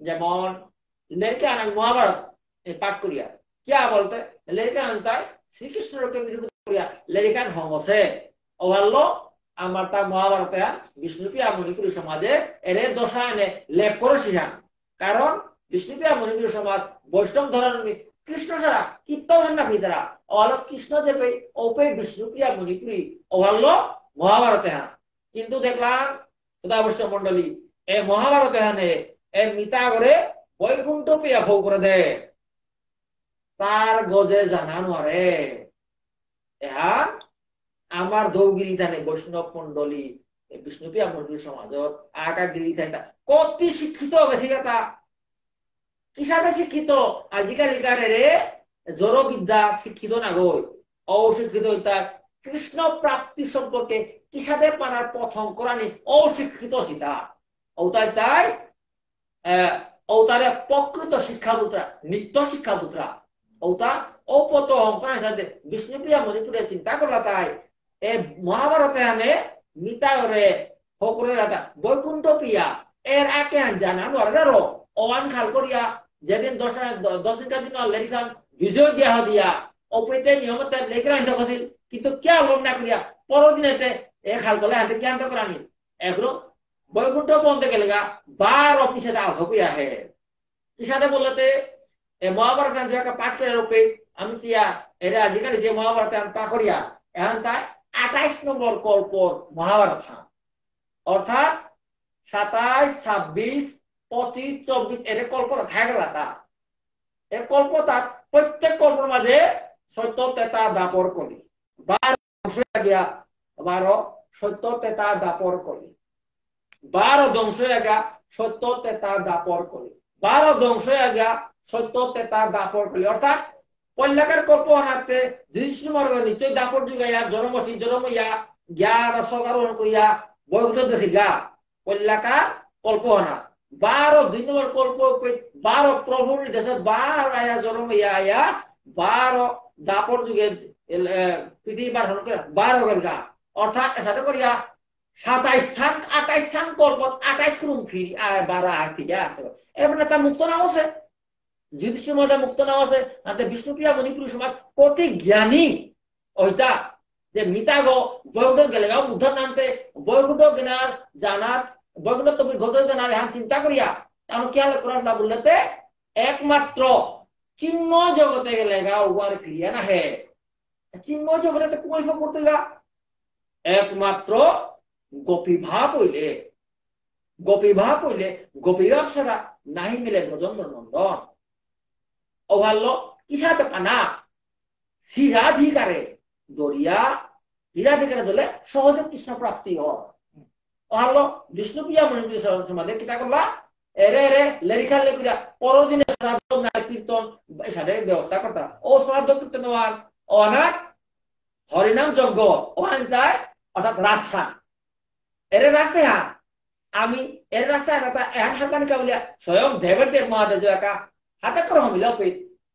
যেমন লেরকে আনান মহাভারত পাঠ করিয়া কিয়া বলতে লেরকে আন তাই শ্রীকৃষ্ণকে নিরূপিত করিয়া লেরিকান হংসে ওহাল্লো আমার তা মহাভারতে বিষ্ণুপ্রিয়া মণিপুরী সমাজে এরে দশা এনে লেপ করে শিখান কারণ বিষ্ণুপ্রিয়া মণিপুরী সমাজ বৈষ্ণব ধরনের কৃষ্ণ ছাড়া কীর্তন না ভিতরা ওহাল্লো কৃষ্ণ দেবে ওপে বিষ্ণুপ্রিয়া মণিপুরী ওহাল্লো মহাভারতে হান কিন্তু দেখলাম খোদা বৈষ্ণব মন্ডলী এই মহাভারতে হানে এই মিতা করে বৈকুণ্ঠ পেয়া ভোগ করে দে তার গজে জানানো আরে এহার আমার দৌগিরি থানে বৈষ্ণব মন্ডলী বিষ্ণুপ্রিয়া মন্ডলী সমাজত আকাগিরি থানে কত শিক্ষিত গেছে তা কিসাবে শিক্ষিত আজিকালিকার রে জড় বিদ্যা শিক্ষিত না গই অশিক্ষিত তার কৃষ্ণ প্রাপ্তি সম্পর্কে কিসাবে পানার প্রথম কোরআনে অশিক্ষিত সীতা ওতাই তাই ওতারে প্রকৃত শিক্ষাদূতরা নিত্য শিক্ষাদূতরা ওতা অপত অঙ্কন হিসাবে বিষ্ণুপ্রিয়া মণিপুরে চিন্তা করলা তাই এ মহাভারতে আনে মিতা রে হকরে রাতা বৈকুণ্ঠ পিয়া এর আকে জানানো আর ওয়ান খাল করিয়া যেদিন 10 দিন লেখিখান বিজয় দিয়া অপরিতে নিয়মতে লেখে রাখতে বসিল কিন্তু কে লোভ না করিয়া পরদিনেতে এ খাল করলে হাতে কে আনতে করানি এখন বৈকুণ্ঠ পৌঁছতে গেলে 12 অফিসে আধ কইয়া হে কিসাতে বলতে এ মহাভারত একটা পাঠের রূপে আমি চিয়া এরা আজিকালি যে মহাভারত পা করিয়া এখন তাই 28 নম্বর কল্পর মহাভারত অর্থাৎ 27, 26, 25, 24 এর কল্পটা থাকে তা এর কল্পটা প্রত্যেক কল্পর মাঝে সত্য তেতা দাপর করি 12 গিয়া 12 সত্য তেতা দাপর করি 12 ধ্বংস আগা সত্য তেতা দাপর করি 12 ধ্বংস আগা সত্য তেতা দাপর করি অর্থাৎ পল্লাকার কল্প আনাতে যিশু মহারাজ নিশ্চয় দাপর যুগাইয়া জন্মসি জন্মইয়া জ্ঞান সকারণ করিয়া বৈকুণ্ঠ দেশে গা পল্লাকার কল্প আনা 12 2 নম্বর কল্প 12 প্রভুর দেশে 12 আয়া জন্মইয়া আয়া 12 দাপর যুগে পৃথিবী বার হল করে 12 গেল গা অর্থাৎ সাথে করিয়া 28 কল্প 28 ক্রম ফিরি আর 12 আয় ফিরে আসে এবার তা মুক্ত নাম আছে যুধিষ্ঠির মহারাজ মুক্ত নাম আছে তাতে বিষ্ণুপ্রিয়া মণিপুরী সমাজ কত জ্ঞানী ওইটা যে মিতাগ বৈকুণ্ঠ গেলে গাও উদ্ধার নামতে বৈকুণ্ঠ জ্ঞানার জানাত বৈকুণ্ঠ তুমি ঘট জানার এখন চিন্তা করিয়া তাহলে কি হলে কোরআন বললেতে একমাত্র চিহ্ন জগতে গেলে গাও উয়ার ফিরিয়া না হে চিহ্ন জগতে কই করতে গা একমাত্র গোপীভাব হইলে গোপীভাব ছাড়া নাহি মিলে ব্রজেন্দ্র নন্দন ওভাল্লো কিসাতে পানা শিরাধিকারে দরিয়া হীরাধিকারে দলে সহজে কৃষ্ণ প্রাপ্তি হয় ওভাল্লো বিষ্ণুপ্রিয়া মণিপুরী সমাজে কিতা করলা এরে লেরিখা লেখিরা পরদিনে শ্রাদ্ধ নাম কীর্তন সাথে ব্যবস্থা করতা ও শ্রাদ্ধ কীর্তন অনাথ হরিনাম যজ্ঞ ওখান যায় অর্থাৎ রাস্তা এরে রাস্তায় আমি এর রাস্তায় এহান হাতান কাবলিয়া স্বয়ং দেবের দেব মহাদেব একা হাতে করো মিলা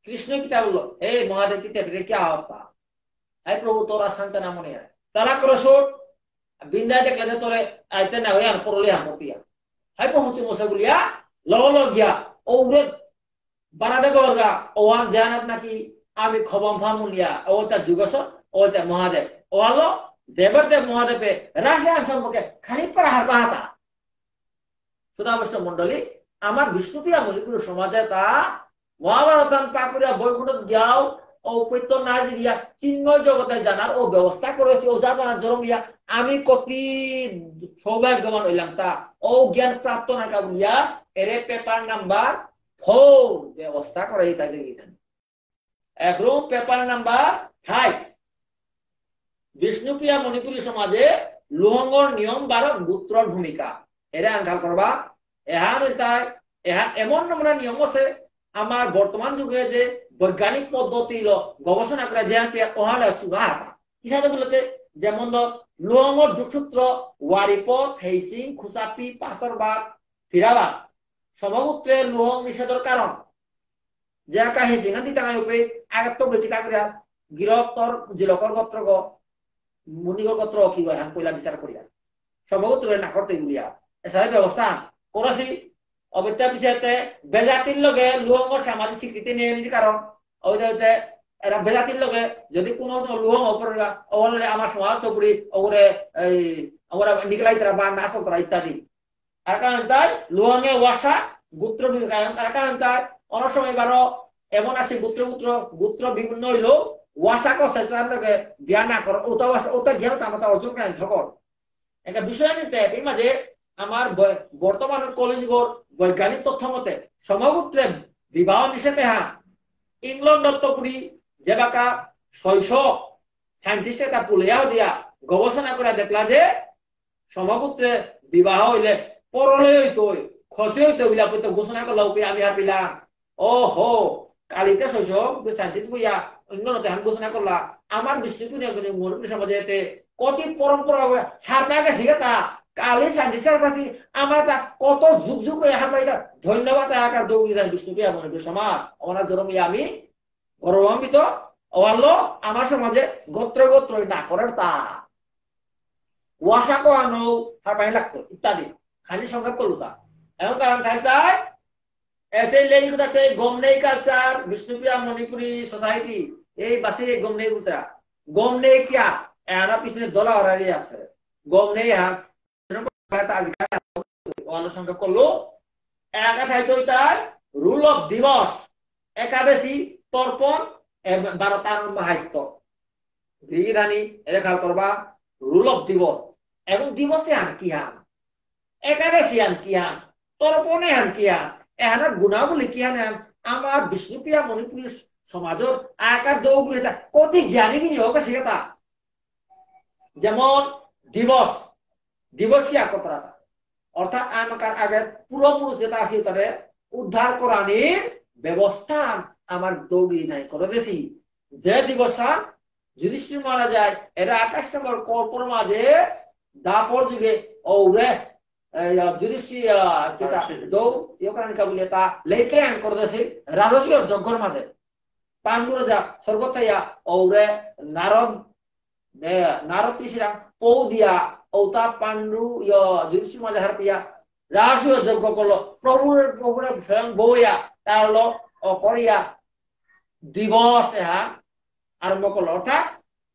কৃষ্ণ কিতা বললো হে মহাদেব কিতা কে হতা হাই প্রভু তোরা শান্ত না মনে হয় তারা করো সোট বিন্দায় দেখলে তোরে আইতে না হইয়া পড়লে হামতিয়া হাই প্রভু তুমি মোসে বলিয়া লল গিয়া ওরে বানাদে গর্গা ওয়ান জানাত নাকি আমি খবম ফামুলিয়া ও তার যুগস ও তার মহাদেব ও হলো দেবের দেব মহাদেবে রাশে আন সম্পর্কে খালি পাহাড় পাহাতা সুধাবৈষ্ণব মন্ডলী আমার বিষ্ণুপ্রিয়া মণিপুর সমাজে তা মহাভারতান পাকুড়িয়া বৈকুণ্ঠ গিয়াও ও পৈত্য না দিয়া চিন্ময় জগতে জানার ও ব্যবস্থা করেছি ও জানার জন্মিয়া আমি কতি সৌভাগ্যবান হইলাম তা ও জ্ঞান প্রাপ্ত না কাবুলিয়া এরে পেপার নাম্বার 4 ব্যবস্থা করে তাকে একরকম পেপার নাম্বার 5 বিষ্ণুপ্রিয়া মণিপুরী সমাজে লুহঙ্গর নিয়ম বারক গোত্রর ভূমিকা এরা আঙ্কাল করবা এমন নমুনা নিয়ম আছে আমার বর্তমান যুগে যে বৈজ্ঞানিক পদ্ধতি গবেষণা করে যে ওহালে চুগা কিসাতে বলতে যেমন ধর লুহঙ্গর যুগসূত্র ওয়ারিপথ হেইসিং খুসাপি পাশরবাদ ফিরাবাদ সমগোত্রে লুহং নিষেধের কারণ যে একা হেইসিং দিতে উপরে আগাত বেশি কাকরিয়া গিরফতর জিলকর গোত্র মুনিগর গোত্র কি হয় পয়লা বিচার করিয়া সমগোত্রের নাকর তৈগুলিয়া এছাড়া ব্যবস্থা করেছি অবত্যা পিছাতে বেজাতির লগে লুহঙ্গর সামাজিক স্বীকৃতি নিয়ে কারণ এরা বেজাতির লগে যদি কোনো লুহঙ্গ অপরে আমার সমাজ তো পুরি ওরে আমরা নিকলাই তারা বা নাচ করা ইত্যাদি আর কারণ তাই লুহঙ্গে ওয়াসা গোত্র আর কারণ তাই অনেক সময় বারো এমন আছে গোত্র বিভিন্ন হইলো ওয়াসা কষে তার লগে বিয়া না কর ওটা জ্ঞান তামাতা অর্জন করেন সকল একটা বিষয় নিতে এই মাঝে আমার বর্তমান কলিযুগর বৈজ্ঞানিক তথ্য মতে সমগোত্রে বিবাহ নিষেধে ইংল্যান্ড দত্তপুরী যে বাকা 600 সাইন্টিস্টে তা পুলিয়াও দিয়া গবেষণা করে দেখলা যে সমগোত্রে বিবাহ হইলে পরলে হইতো ক্ষতি হইতো বিলা পড়তে ঘোষণা করলা আমি আর পিলাম ও হো কালিতে 600 সাইন্টিস্ট বইয়া ইংল্যান্ডতে ঘোষণা করলা আমার বিশ্ববিদ্যালয় মরুভূমি সমাজে কতি পরম্পরা হার পায় গেছে তা কালি সাইন্টিস্টের কাছে আমার তা কত যুগ যুগ হার পাইটা ধন্যবাদ আকার দৌড়ি দেন বিষ্ণুপ্রিয়া মণিপুর সমাজ আমার জন্মে আমি গৌরবান্বিত অবাল্য আমার সমাজে গোত্র না করার তা ওয়াসা কোয়ানো হার পানি লাগতো ইত্যাদি খালি সংখ্যা করলো তা এমন কারণ তাই ऐसे लेडी को कहते गोमनेई कल्चर विष्णुप्रिया मणिपुरी सोसाइटी এই বাসে গোমনেই উতরা গোমনেই কিয়া এরা পিছনে দলা অরারি আছে গোমনেই আলোচনা করলো একা খাইতো তার রুল অফ দিবস একাদশী তর্পণ 12 মাহাত্য বিধানী এটা খেয়াল করবা রুল অফ দিবস এবং দিবসে আন কি হান একাদশী আন কি হান তর্পণে আন কি হান এহার গুণাবলী কি হান আমার বিষ্ণুপ্রিয়া মণিপুরী সমাজের আকার দৌড় কত জ্ঞানী কিনি হোক সেটা যেমন দিবস কি আকতরা অর্থাৎ আমাকার আগের পূর্বপুরুষ যেটা আছে তাদের উদ্ধার করানির ব্যবস্থা আমার দৌড়ি নাই করে দিয়েছি যে দিবস যুধিষ্ঠির মারা যায় এটা 28 নম্বর কল্পর মাঝে দাপর যুগে ওরে যুধিষ্ঠির বলে তা লেখে করে দিয়েছি রাজস্বীয় যজ্ঞর মাঝে পাণ্ডু রাজা স্বর্গতাইয়া ওরে নারদ ঋষিরা পৌ দিয়া ওতা পাণ্ডু যুধিষ্ঠির মাঝে হার পিয়া রাজস্বীয় যজ্ঞ করলো প্রভুর স্বয়ং বইয়া তার হলো করিয়া দিবস আরম্ভ করলো অর্থাৎ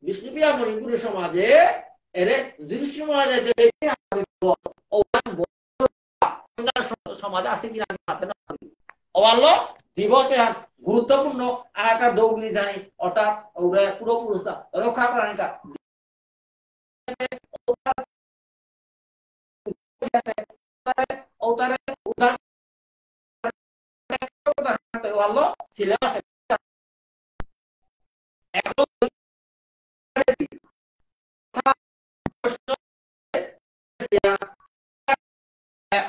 বিষ্ণুপ্রিয়া মণিপুরী সমাজে এর যুধিষ্ঠির মাঝে সমাজে আছে কিনা অবাল্য দিবসে গুরুত্বপূর্ণ আকার দৌড়ি জানি অর্থাৎ পূর্বপুরুষ রক্ষা করেন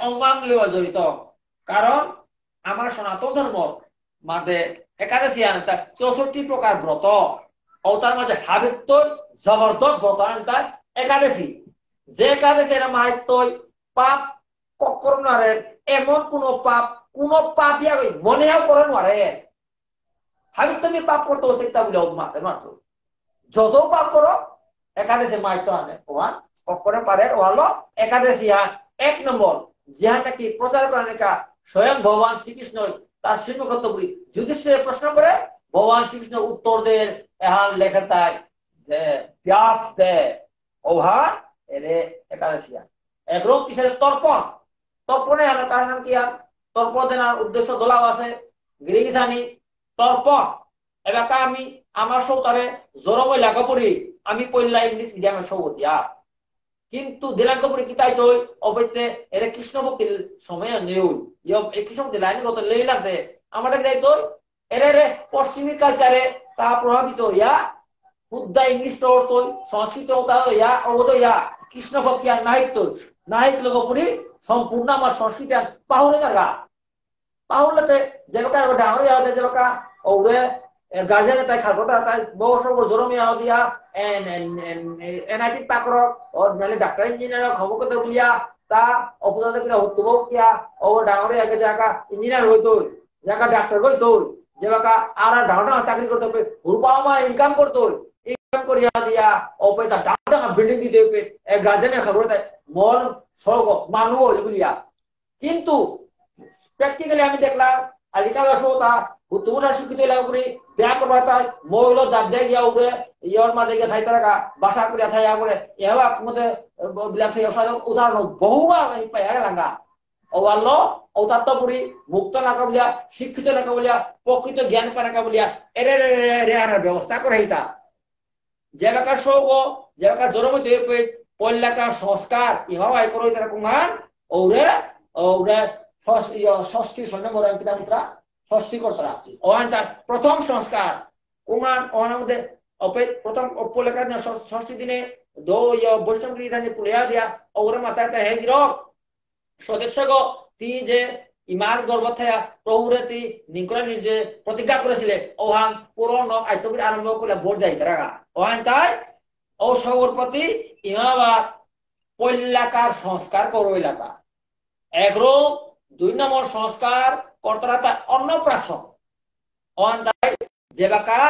অঙ্গাঙ্গীয় জড়িত কারণ আমার সনাতন ধর্ম মাঝে একাদশী 64 প্রকার ব্রত ও তার মাঝে হাবিত্য জবরদস্ত ব্রত একাদশী যে একাদশী এরা মাহিত্য পাপ করনারের এমন কোন পাপ ইয়া মনেও করে নারে হাবিত্য তুমি পাপ করতে হচ্ছে তা বলে মাত্র যত পাপ করো একাদশী মাহিত্য আনে ওহান করে পারে ও হলো একাদশী 1 নম্বর যাহা নাকি প্রচার করেন স্বয়ং ভগবান শ্রীকৃষ্ণ তার শ্রীমুখত্ব বলি যুধিষ্ঠির প্রশ্ন করে ভগবান শ্রীকৃষ্ণ উত্তর দেন এহান লেখার তাই ব্যাস দে ওহান এরে একাদশী একরকম কিসের তর্পণ তর্পণে আর কারণ কি আর তর্প দেনার উদ্দেশ্য দোলাও আছে গিরিগিথানি তর্প এবার আমি আমার সৌতারে জোরময় লেখাপড়ি আমি পড়লা ইংলিশ মিডিয়ামে সৌতিয়া কিন্তু দিলাঙ্কপুরি কি তাই তৈ অবৈতে এর কৃষ্ণ ভক্তির সময় নেই এই কৃষ্ণ ভক্তি লাইন গত লেই লাগবে আমাদের যাই তৈ এর পশ্চিমী কালচারে তা প্রভাবিত ইয়া শুদ্ধা ইংলিশ তোর তৈ সংস্কৃত ইয়া অবদ ইয়া কৃষ্ণ ভক্তি আর নাহিত লগপুরি সম্পূর্ণ আমার সংস্কৃতি আর পাহুলে জায়গা পাহুলেতে যেলকা ডাঙর ইয়া যেলকা ওরে গার্জেনে তাই খালটা তাই বয়স জরমিয়া দিয়া এনআইটি পাকরক ওর নালে ডাক্তার ইঞ্জিনিয়ার খবর করতে বলিয়া তা অপদান করে হতো কিয়া ও ডাঙরে আগে জায়গা ইঞ্জিনিয়ার হইতো জায়গা ডাক্তার হইতো যেবাকা আর ডাঙর চাকরি করতে হবে হুরপামা ইনকাম করতো ইনকাম করিয়া দিয়া ওপে তা ডাঙর বিল্ডিং দিতে হবে গার্জেনে খবর তাই মন স্বর্গ মানুষ বলিয়া কিন্তু প্র্যাকটিক্যালি আমি দেখলাম আজকাল তা তোমরা শিক্ষিত লাগবে ব্যাক করবা মহিলা দাব দেয় গিয়া উঠে ইয়র মাঝে গিয়ে থাই তারা বাসা করিয়া থাই করে এবার মধ্যে বিলাক উদাহরণ বহু পাইয়া লাগা অবাল্য ঔতাত্তপুরি মুক্ত নাকা বলিয়া শিক্ষিত নাকা বলিয়া প্রকৃত জ্ঞান পানাকা বলিয়া এর ব্যবস্থা করে হিতা যেবাকার সৌগ যেবাকার জনমত পল্লাকার সংস্কার ইহাও আয় করো তারা কুমার ওরে ওরে ষষ্ঠী সৈন্য মরা কিনা মুদ্রা ষষ্ঠী করতারা ওহান তার প্রথম সংস্কার কুমান ওহানের মধ্যে প্রথম পলেকার ষষ্ঠী দিনে দো বৈষ্ণব গিরিধানে পুলিয়া দিয়া ওরে মাতা হে গিরক সদস্যগ তি যে ইমান গর্ব থায়া প্রভুরে তি নিকরা নিজে প্রতিজ্ঞা করেছিলে ওহান পুরন আইতবির আরম্ভ করে ভোট যাই তারা ওহান তাই ও সবর প্রতি ইমাবার পল্লাকার সংস্কার করো এলাকা একরকম 2 নম্বর সংস্কার কর্তারা তাই অন্নপ্রাশন ওহান তাই যেবাকা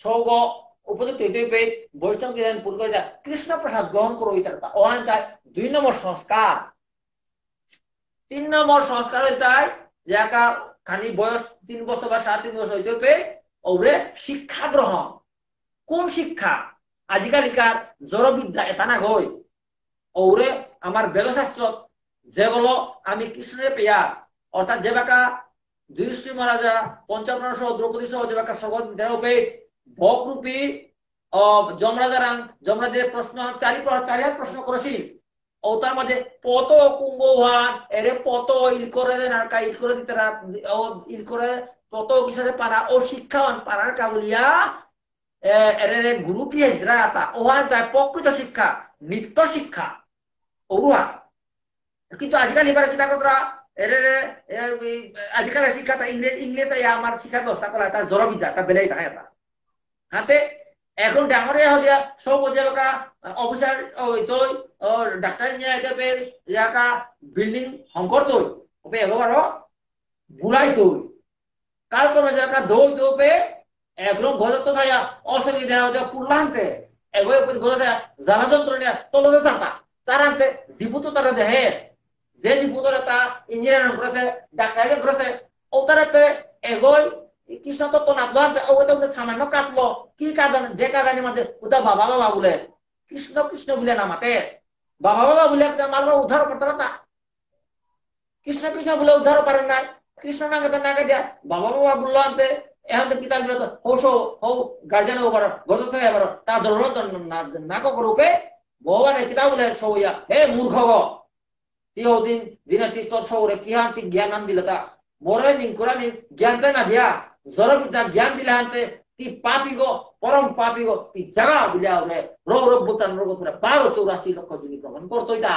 সৌগ উপযুক্ত হইতে বৈষ্ণব গিরিধান পুর করে কৃষ্ণ প্রসাদ গ্রহণ করো ইতারা ওহান তাই 2 নম্বর সংস্কার 3 নম্বর সংস্কার হইতে যে একা খানি বয়স 3 বছর বা 3.5 বছর হইতে হবে ওরে শিক্ষা গ্রহণ কোন শিক্ষা আজকালিকার জড়বিদ্যা এটা না গই ওরে আমার বেদশাস্ত্র যেগুলো আমি কৃষ্ণের পেয়া অর্থাৎ যে বাকা যুধিষ্ঠি মহারাজা পঞ্চবর্ণ সহ দ্রৌপদী সহ যে বাকা সগত দেবে ভোগরূপী যমরাজের প্রশ্ন চারিহার প্রশ্ন করেছিল ও তার মাঝে পত কুম্ভবান এরে পত ইল করে নারকা ইল করে দিতে ইল করে পত কিসে পারা ও শিক্ষাবান পারার কাবুলিয়া এরে গুরু কি হিজরাতা ওহান তাই প্রকৃত শিক্ষা নিত্য শিক্ষা ওরুয়া কিন্তু আজকাল এবার কিতা কতরা এরে আজকাল শিক্ষা তা ইংলিশ আমার শিক্ষার ব্যবস্থা করা তার জড়বিদ্যা তা বেড়েই থাকে তা হাতে এখন ডাঙরে হলিয়া সব যেবাকা অফিসার তৈ ডাক্তার ইঞ্জিনিয়ার যাকা বিল্ডিং হংকর তৈ ওপে এগোবারো বুড়াই তৈ কালক্রমে যাকা দৌড় দৌপে একদম গজত থায়া অসুবিধা হতে পুরলান্তে এগোয় গজত থায়া জ্বালা যন্ত্রণা তলতে থাকা তারান্তে জীবুত তারা দেহে যে জীবুত তা ইঞ্জিনিয়ার করেছে ডাক্তার করেছে ও তারাতে এগোয় কৃষ্ণ তত্ত্ব নাচবান্তে ওদের সামান্য কাটলো কি কারণ যে কারণের মধ্যে ওটা বাবা বাবা বলে কৃষ্ণ কৃষ্ণ বলে না মাতে বাবা বাবা বলে মারবার উদ্ধার করতে না কৃষ্ণ কৃষ্ণ বলে উদ্ধার পারেন নাই কৃষ্ণ না দিয়া বাবা বাবা বললো আনতে এখন তো কিতাব হৌস হৌ গার্জেন ওবার গত থেকে এবার তার ধরুন নাক রূপে ভগবানে কিতাব বলে সৌয়া হে মূর্খ দিন দিনে তোর সৌরে কি হান জ্ঞান আন দিলে তা মরে নিন কোরআন জ্ঞানতে না দিয়া জড়বিদ্যা জ্ঞান দিলে হানতে তি পাপি গো পরম পাপি গো তি জাগা বুলিয়া ওরে রোগ বুতান রোগ পুরা 1284 লক্ষ জনি গ্রহণ করতোই তা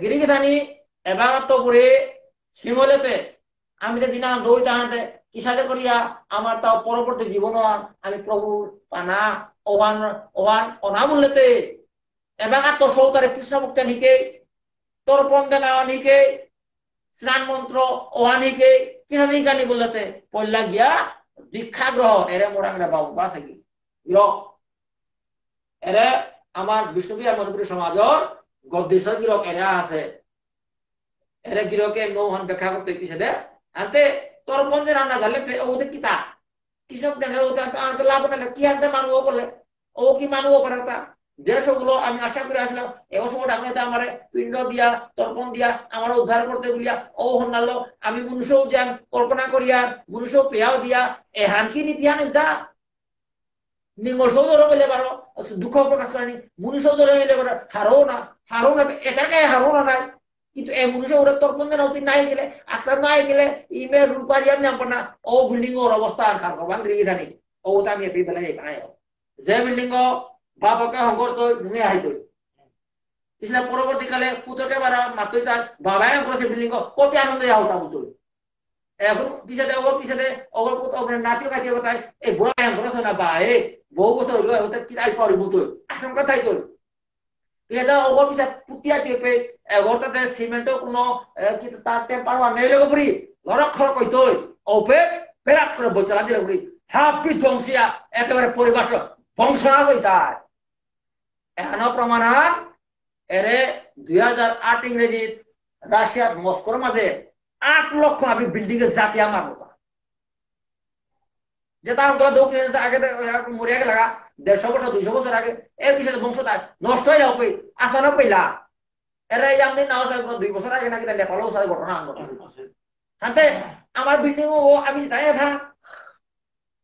গিরিগিধানি এবার তো পড়ে শিমলেতে আমি যে দিনা দই তাহাতে কিসাতে করিয়া আমার তাও পরবর্তী জীবন আমি প্রভু পানা ওহান ওহান অনা বললেতে এবার তো সৌতারে কৃষ্ণ ভক্ত নিকে তোর পন্দে না নিকে স্নান মন্ত্র ওহান নিকে কিসাতে নিকানি বললেতে পড়লা গিয়া দীক্ষা গ্রহণ এরে মোড়াঙ্গা বাবু বাসে কি এরে আমার বিষ্ণুবিহার মণিপুরী সমাজর গদ্দেশ্বর গিরক এরা আছে এরে গিরকে নৌহান ব্যাখ্যা করতে কিসে আনতে তোর বন্ধে রান্না জানলে ওদের কিতা কৃষক দেন লাভ না কি আনতে মানুষ করলে ও কি মানুষ করে তা যে সবগুলো আমি আশা করে আসলাম এবার সময় ডাকলে আমার পিণ্ড দিয়া তর্পণ দিয়া আমার উদ্ধার করতে বলিয়া ও হন্নালো আমি মনুষ্যও যান কল্পনা করিয়া মনুষ্য পেয়াও দিয়া এ হানকি নীতিহান যা নিঙ্গ সৌদর হইলে পারো দুঃখ প্রকাশ করেনি মুনি সৌদর হইলে পারো হারো না এটাকে হারো না নাই কিন্তু এ মনুষ্য ওরা তর্পণ দেন অতি নাই গেলে আক্তার নাই গেলে ইমে রূপারিয়াম নাম না ও বিল্ডিং ওর অবস্থা আর খার বান দিকে জানি ও তা আমি এপি বেলা এখানে যে বিল্ডিং বাবাকে হঙ্গর তো নুয়ে আই তো इसलिए পরবর্তীকালে পুতকে বারা মাতই তার বাবাই করেছে বিল্ডিং কত আনন্দে আওতা বুঝতো এখন পিছাতে অগর পুত আপনার নাতিও খাইতে কথায় এই বুড়া করেছে না বা এ বহু বছর হলো কি আই পারি বুঝতো আশঙ্কা থাই তো এটা অগর পিছা পুতিয়া টেপে এগরটাতে সিমেন্টও কোনো তার টেম্পার নেই লোক পরি লড়ক খড় কইতো ওপে পেরাক করে বইচলা দিলে পরি হাপি ধ্বংসিয়া একেবারে পরিবার বংশনা কই তার এখনো প্রমাণ এরে 2008 ইংরেজি রাশিয়ার মস্কোর মাঝে 8 লক্ষ আমি বিল্ডিং এর জাতি আমার মতো যেটা আমরা দক্ষিণ আগে মরিয়া লাগা 150 বছর 200 বছর আগে এর পিছনে বংশ তার নষ্ট হয়ে যাবে আসানো পেলা এরা আমি নাও 2 বছর আগে নাকি নেপালেও সাথে ঘটনা হাতে আমার বিল্ডিং ও আমি তাই না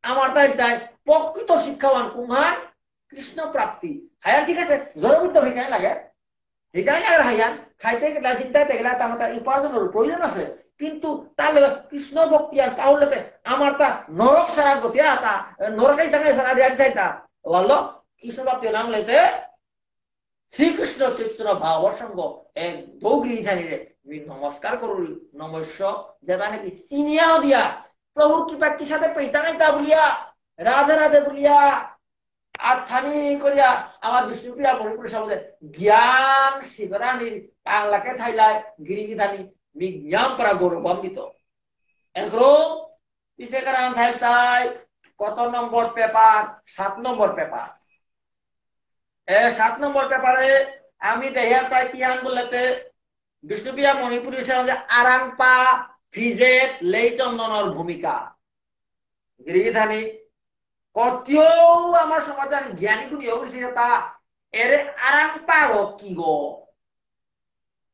আমার তাই প্রকৃত শিক্ষাবান কুমার কৃষ্ণ প্রাপ্তি হায়ার ঠিক আছে জড়বুদ্ধ ভিকায় লাগে ভিকায় লাগে হায়ার খাইতে গেলা চিন্তাইতে গেলা আমার তার উপার্জনের প্রয়োজন আছে কিন্তু তাহলে কৃষ্ণ ভক্তি আর পাহলেতে আমার তা নরক সারা গতি তা নরকাই টাকা সারা রেট যাইতা বললো কৃষ্ণ ভক্তি নাম লেতে শ্রীকৃষ্ণ চৈতন্য ভাবর সঙ্গ এক দৌগিরি জানিরে নমস্কার করুন নমস্য যেটা নাকি চিনিয়াও দিয়া প্রভুর কৃপার সাথে পেতা নাই তা বলিয়া রাধে রাধে বলিয়া আর থানি করিয়া আমার বিষ্ণুপ্রিয়া মণিপুর সমাজে জ্ঞান শিবরানির বাংলাকে থাইলায় গিরিগি থানি বিজ্ঞান করা গৌরবান্বিত এখন পিছে কারণ থাই কত নম্বর পেপার 7 নম্বর পেপার 7 নম্বর পেপারে আমি দেহার তাই কি আন বলতে বিষ্ণুপ্রিয়া মণিপুর সমাজে আরাংপা ফিজেট লেইচন্দনের ভূমিকা গিরিগি থানি কতিও আমার সমাজের জ্ঞানী গুণী তা এর আরাম পাও কি গো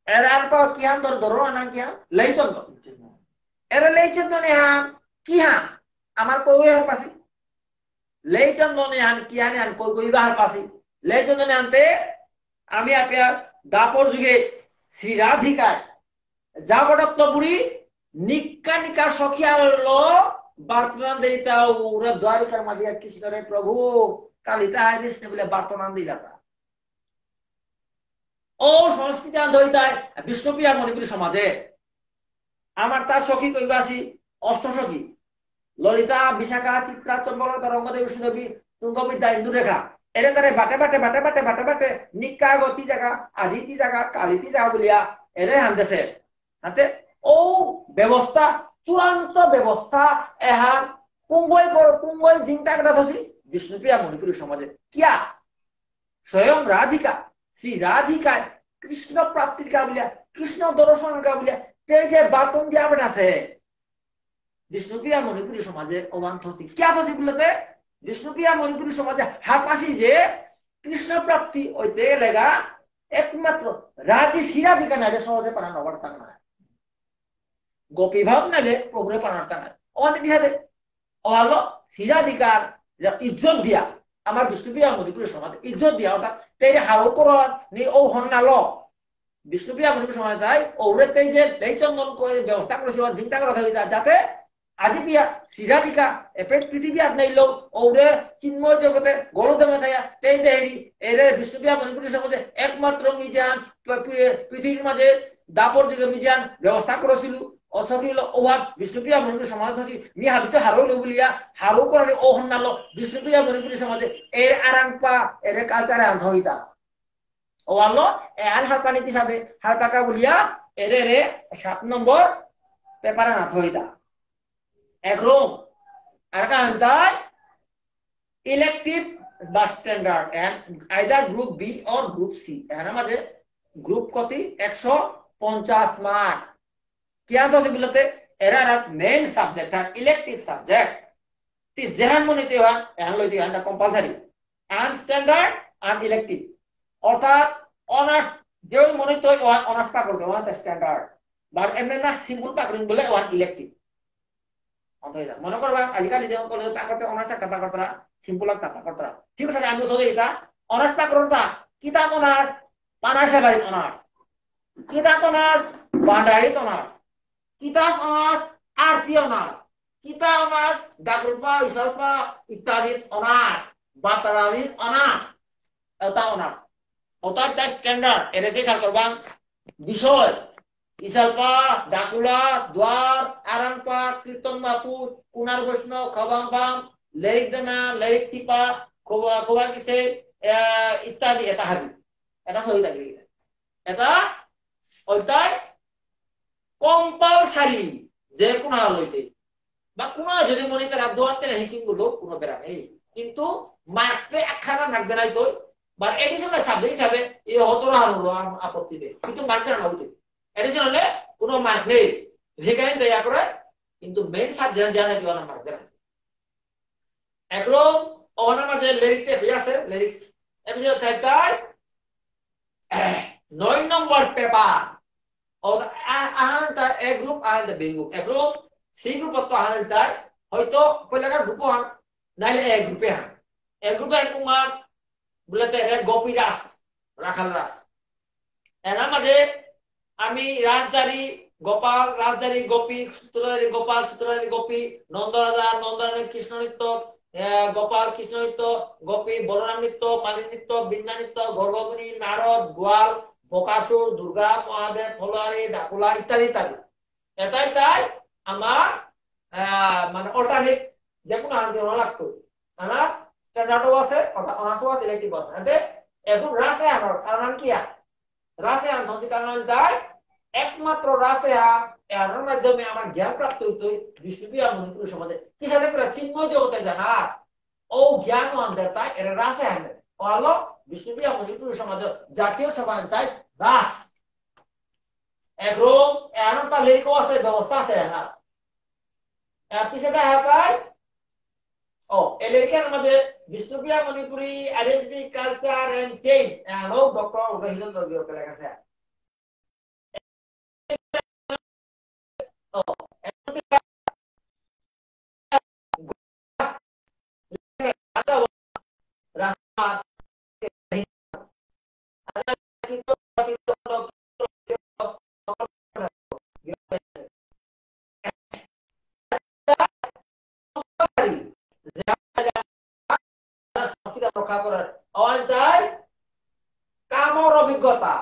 এর আর পাও কি হান ধরো না কি হান লেইচন্দ এর লেইচন্দ নে হান কি হান আমার কই হার পাশে লেইচন্দ নে হান কি হান কই বাহার পাশে লেইচন্দ নে আনতে আমি আপনি দাপর যুগে শ্রী রাধিকায় যাবটত্ব বুড়ি নিকা নিকা সখিয়া হলো বার্তমান দিতা ওরা দ্বারিকার মাঝে কি করে প্রভু কালিতা হাইদিস নে বলে বার্তমান দিলাটা ও সংস্কৃতি আন্দোলিতায় বিষ্ণুপ্রিয়া মণিপুরী সমাজে আমার তার সখী কই আসি অষ্টসখী ললিতা বিশাখা চিত্রা চম্বলতা রঙ্গদেবী সুদেবী তুঙ্গবিদ্যা ইন্দুরেখা এরে তারে বাটে নিকা গতি জায়গা আদিতি জায়গা কালিতি জায়গা বলিয়া এরে হানতেছে হাতে ও ব্যবস্থা চূড়ান্ত ব্যবস্থা এহান কুম্বই চিন্তা করা ধসি বিষ্ণুপ্রিয়া মণিপুরী সমাজে কিয়া স্বয়ং রাধিকা শ্রী রাধিকায় কৃষ্ণ প্রাপ্তির কাবলিয়া কৃষ্ণ দর্শন কাবলিয়া তে যে বাতন দিয়া আছে বিষ্ণুপ্রিয়া মণিপুরী সমাজে অবান থসি কিয়া থসি বলতে বিষ্ণুপ্রিয়া মণিপুরী সমাজে হাপাসি যে কৃষ্ণ প্রাপ্তি ওইতে লেগা একমাত্র রাধি শ্রীরাধিকা নাইলে সহজে পানা নবার্তা না গোপীভাব নাইলে প্রভুরে পানার্তা নাই অনেক দিহাতে অলো শ্রীরাধিকার ইজ্জত দিয়া আমার বিষ্ণুপ্রিয়া মণিপুরী সমাজে ইজ্জত দিয়া অর্থাৎ তেই হারো কর নি ও হন্নাল বিষ্ণুপ্রিয়া মণিপুরী সমাজ তাই ওরে তেই যে লেইচন্দন ব্যবস্থা করেছিল চিন্তা করা হইতা যাতে আজি বিয়া শ্রীরাধিকা এপেট পৃথিবী আর নাইল ওরে চিন্ময় জগতে গলদেমে থাকা তেই দেহেরি এরে বিষ্ণুপ্রিয়া মণিপুরী সমাজে একমাত্র মিজান পৃথিবীর মাঝে দাপর দিকে মিজান ব্যবস্থা করেছিল অসখিল ওহাত বিষ্ণুপ্রিয়া মণিপুরী সমাজ হচ্ছি মি হাবিতে হারইল বলিয়া হারও করালে ও হন্নাল বিষ্ণুপ্রিয়া মণিপুরী সমাজে এর আরাংপা এর কালচারে আন হইতা ও আলো এর হারপা নীতি সাথে হারপাকা বলিয়া এর 7 নম্বর পেপারে না হইতা এখন আর কান্তায় ইলেকটিভ বা standard either group B or group C এর মাঝে গ্রুপ কতি 150 মার্ক क्या तो बोलते एरा मेन सब्जेक्ट है इलेक्टिव सब्जेक्ट ती जहन मने ते हन एन लइते हन कंपलसरी एंड स्टैंडर्ड আনইলেক্টিভ অর্থাৎ অনার্স যে মনে তো অনার্স পাকড় ওয়ান স্ট্যান্ডার্ড বা এমনি না সিম্পল পাকড়িন বলে ওয়ান ইলেক্টিভ মনে করবা আজিকালি যেমন কলেজ পাকড়তে অনার্স একটা পাকড়তরা সিম্পল একটা পাকড়তরা ঠিক আছে আমি তো এটা অনার্স পাকড়টা কিতাব অনার্স পানাশাবাড়ি অনার্স কিতাব অনার্স বান্ডারিত অনার্স কিতাব অনার্স আরতি অনার্স কিতাব অনার্স ডাকরূপা ইসলপা ইত্যাদি অনার্স বাতারানিত অনার্স এটা অনার্স অর্থাৎ দ্য স্ট্যান্ডার্ড এটা কি খেয়াল করবা বিষয় ইসালপা ডাকুলা দ্বার আরামপা কীর্তন বাপু কুনার বৈষ্ণব খবাম লেরিক দানা লেরিক টিপা খোবা কিসে ইত্যাদি এটা হাবি এটা হয়ে থাকে এটা ওইটাই কম্পালসারি যে কোনো লইতে বা কোনো যদি মনে করে দোয়াতে হিকিং গুলো কোনো বেড়া নেই কিন্তু মার্কতে একখানা নাকবে নাই তো বা এডিশনাল সাবজেক্ট হিসাবে এই হতরা হলো আপত্তি নেই কিন্তু মার্কের না হইতে এডিশন হলে কোনো মার্ক নেই সেখানে দয়া করে কিন্তু মেইন সাবজেক্ট জানা কি ওনা মার্ক দেন একরকম ওনার মাঝে লিরিকতে আছে লিরিক এপিসোড থাকতাই 9 নম্বর পেপার ও আহানটা এ গ্রুপ আর দ্য বি গ্রুপ একরকম সি গ্রুপ তো আহানটাই হয়তো পয়লাকার গ্রুপ হন নাইলে এ গ্রুপে হন এ গ্রুপে কুমার বলতে গোপী দাস রাখাল দাস এনার মাঝে আমি রাজদারি গোপাল রাজদারি গোপী সূত্রধারী গোপাল সূত্রধারী গোপী নন্দরাজা নন্দরানী কৃষ্ণ নৃত্য গোপাল কৃষ্ণ নৃত্য গোপী বলরাম নৃত্য মালিক নৃত্য বৃন্দা নৃত্য গর্ভমণি নারদ গোয়াল বকাসুর দুর্গা মহাদেব ফলোয়ারি ডাকুলা ইত্যাদি ইত্যাদি এটাই তাই আমার মানে অল্টারনেট যে কোনো আন্দোলন লাগতো আমার স্ট্যান্ডার্ডও আছে অনার্সও আছে ইলেকটিভ আছে এতে এখন রাসায়ন কারণ কি রাসায়ন ধসি কারণ যায় একমাত্র রাসায়ন এর মাধ্যমে আমার জ্ঞান প্রাপ্ত হইতো বিষ্ণুপ্রিয়া মণিপুর সমাজে কি সাথে করে চিন্ময় জগতে জানা ও জ্ঞান অন্তর তাই এর রাসায়ন হলো বিষ্ণুপ্রিয়া মণিপুর সমাজ জাতীয় সভা তাই রাস একরকম এমন তার লিরিকও আছে ব্যবস্থা আছে না এর পিছনে দেখা পাই ও এই লিরিকের মধ্যে Bishnupriya Manipuri identity culture and change and doctor রহিলেন রবিও লেখা আছে কামর অভিজ্ঞতা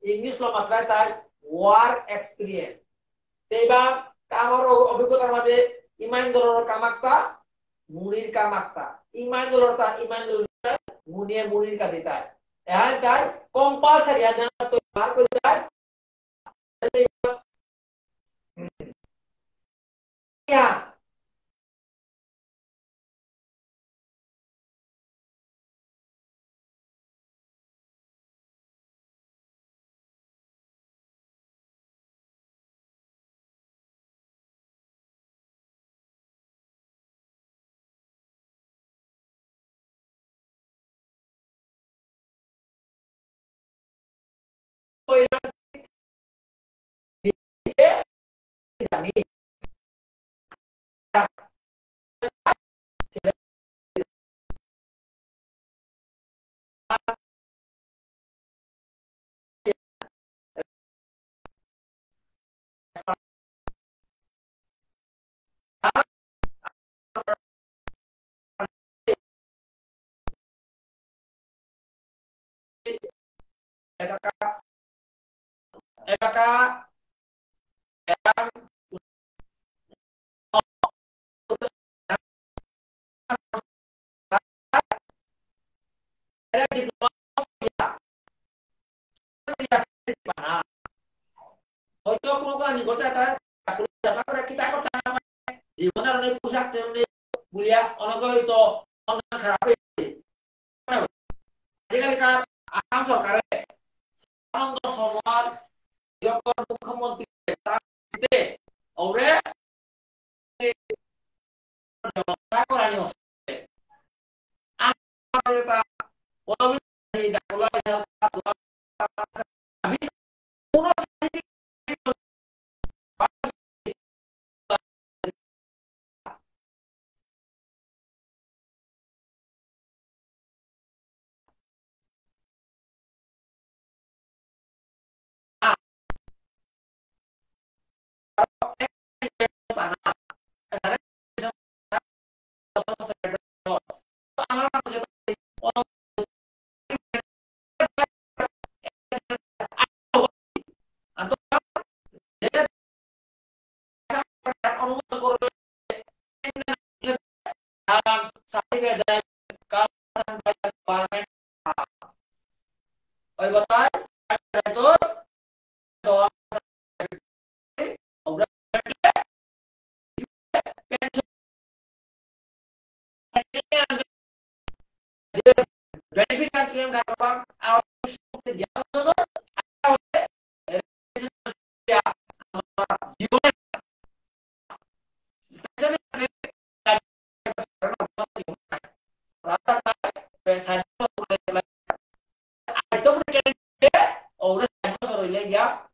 ইংলিশ মাত্রায় তাই ওয়ার্ক এক্সপিরিয়েন্স সেইবার কামর অভিজ্ঞতার মাঝে ইমাইন্দুলের কামাক্তা মুনির কামাক্তা ইমাইন্দুলতা ইমাইন্দুল মুনিয়ে মুনির কাছে তাই এহান তাই কম্পালসারি আনা তো মার্ক হয়ে যায় জানি জীবনের অনেক পোশাক বলিয়া অনেক হয়তো খারাপ আজিকালিকার আসাম সরকারে আনন্দ সমাজ মুখ্যমন্ত্রী ব্যবস্থা করানি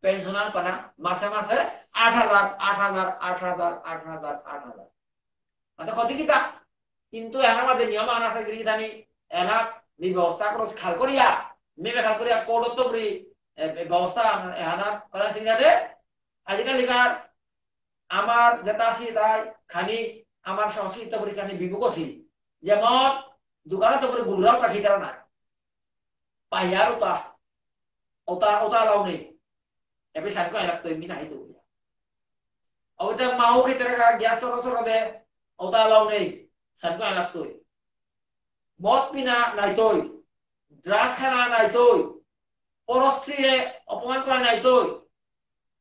pensiunan pada masa-masa 8,000, 8,000, 8,000, 8,000, 8,000. Atau kalau kita, কিন্তু এনার মধ্যে নিয়ম আনা আছে গিরি জানি এনা ব্যবস্থা করো খাল করিয়া মেবে খাল করিয়া কোড়ত বরি ব্যবস্থা এনা করা সিগারে আজকালিকার আমার যেটা আছে তাই খানি আমার সংস্কৃত বরি খানি বিভুকসি যেমন দোকানে তো বরি গুড়রাও তাকি তারা না পাইয়ার ওটা ওটা ওটা লাউ নেই এবে সাইকো লাগতো এমনি না হইতো ওটা মাও ক্ষেত্রে গ্যাস চলো চলো দে ওটা লাউ নেই সাইকো লাগতো মদ পিনা নাইতোই ড্রাগস খানা নাইতোই পরস্ত্রীরে অপমান করা নাইতোই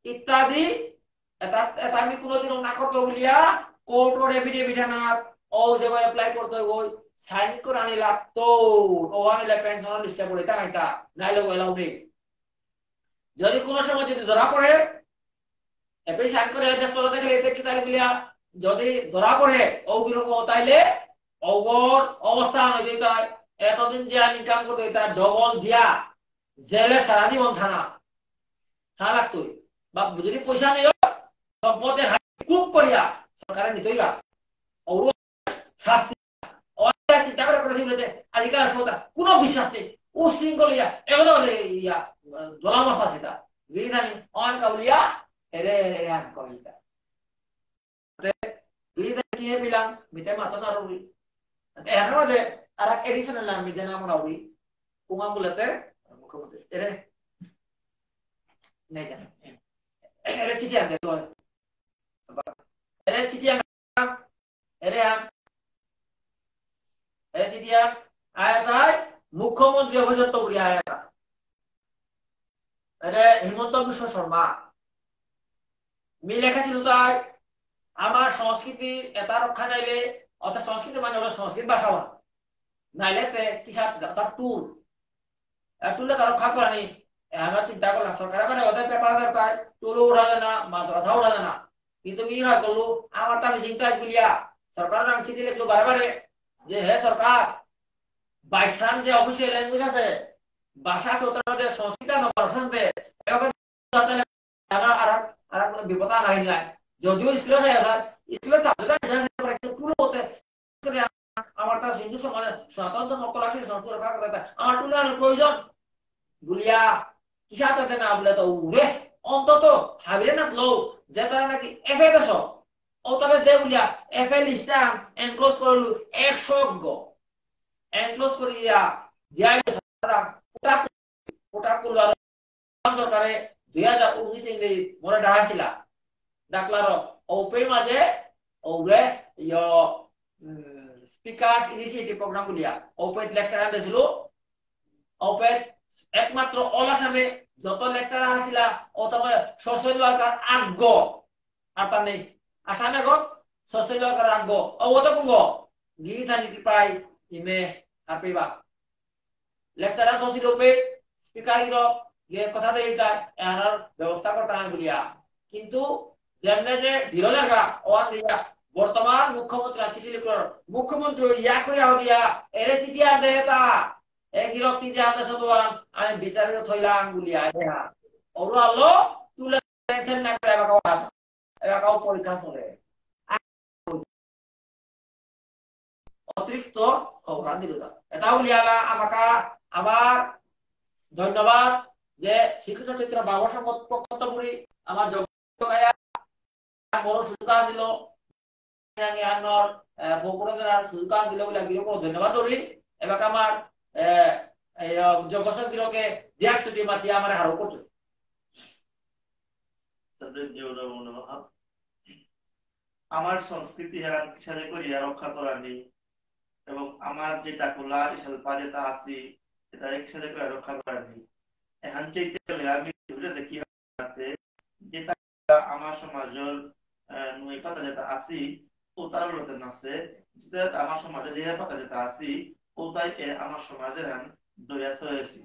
ইত্যাদি এটা এটা আমি কোনোদিন না করতে বলিয়া কোর্টের এফিডেভিট আনাত ও যে অ্যাপ্লাই করতে হই সাইন করে আনি লাগতো ও আনিলে পেনশন লিস্টে পড়ে তা নাইতা নাইলে এলাও নেই যদি কোনো সময় যদি ধরা পড়ে এপে সাইন করে দেশর দেখলে দেখতে তাই বলিয়া যদি ধরা পড়ে ও বিরকম তাইলে অগর অবস্থা হয়ে যেত এতদিন যে ইনকাম করতে তার ডবল দিয়া জেলে সারা জীবন থানা লাগতোই বা যদি পয়সা নেই সম্পদের কুক করিয়া সরকারে নিতই গা ওর শাস্তি চিন্তা করে করেছিল যে আজকাল সদা কোনো বিশ্বাস নেই উশৃঙ্খল ইয়া এগুলো ইয়া দোলামস আছে তা গিরিধানি অন কাবলিয়া এরে এরে আন কবিতা গিরিধানি কি বিlang মিতে মাতা নারুরি এর মধ্যে আর এডিশনাল নাম মিতে নাম নারুরি কুমা বলতে মুখ্যমন্ত্রী এরে নেই জানেন এরে চিঠি আনতে তো এরে চিঠি আন এরে আন এরে চিঠি আন আয়াতাই মুখ্যমন্ত্রী অভিযুক্ত করি আয়াতা এরে হিমন্ত বিশ্ব শর্মা মি লেখা ছিল তাই আমার সংস্কৃতি এটা রক্ষা নাইলে অর্থাৎ সংস্কৃতি মানে হলো সংস্কৃত ভাষা নাইলে কিসা তার টুলে তার রক্ষা করা নেই আমরা চিন্তা করলাম সরকারের মানে ওদের পেপার দরকার টুলও উড়ালে না মাদ্রাসা উড়ালে না কিন্তু মি হয় করলো আমার তো আমি চিন্তা বলিয়া সরকারের নাম চিঠি লিখলো বারে যে হে সরকার বাইশান যে অফিসিয়াল ল্যাঙ্গুয়েজ আছে ভাষা আছে ওটার মধ্যে সংস্কৃত নবরসনতে আর বিপদ নাই নাই যদিও স্কুলে যায় স্যার স্কুলে টুলো হতে আমার তার হিন্দু সমাজে সনাতন নকলাশীর সংস্কৃতি রক্ষা করতে আমার টুলে আনার প্রয়োজন বলিয়া কিসাতে না বলে তো উড়ে অন্তত ভাবিলে না লো যে তারা নাকি এফে দেশ ও তবে দে বলিয়া এফে লিস্টটা এনক্লোজ করলু 100 গো এনক্লোজ করিয়া দিয়াই ওটা করলো আর সরকারে 2019 ইংরে মনে ডাহাছিল ডাকলার ওপে মাঝে ওরে ইয় স্পিকার্স ইনিশিয়েটিভ প্রোগ্রাম গুলিয়া ওপে লেকচার আনতেছিল ওপে একমাত্র অল আসামে যত লেকচার আসিল ও তোমার সোশ্যাল ওয়ার্কার আগ্য আর তার নেই আসামে গো সোশ্যাল ওয়ার্কার আগ্য ও তো কুঙ্গ গিরিথা নীতি প্রায় ইমে আর পেবা লেকচার আসিল ওপে স্পিকার গিয়ে কথা দিয়ে এনার ব্যবস্থা করতে হয় বলিয়া কিন্তু যেমনে যে ঢিল জায়গা ওয়ান দিয়া বর্তমান মুখ্যমন্ত্রী চিঠি লিখল মুখ্যমন্ত্রী ইয়া করিয়া দিয়া এরে চিঠি আর দেয় তা কিরো কি যে আমরা শতবার আমি বিচারে থইলাম গুলিয়া হ্যাঁ ওরা আলো তুলে টেনশন না করে এলাকাও পরীক্ষা চলে অতিরিক্ত অপরাধ দিল এটা উলিয়ালা আমাকে আবার ধন্যবাদ যে শিক্ষিত চিত্র বাবা সংগত পক্ষতপুরি আমার যোগায়া বড় সুযোগ দিল আনর বগুড়াদের আর সুযোগ দিল বলে গিরো ধন্যবাদ করি এবার আমার জগসন গিরোকে দেখ ছুটি মাতি আমার হারো করতে আমার সংস্কৃতি হেরান সাথে করিয়া রক্ষা করানি এবং আমার যে টাকুলা ইসালপা যেটা আছি এটা একসাথে করে রক্ষা করানি এখন চাইতে গেলে আমি দেখি যেটা আমার সমাজের নই পাতা যেটা আছি ও তার লোকের আছে যেটা আমার সমাজে যে পাতা যেটা আছি ও তাই আমার সমাজের দইয়া হয়েছি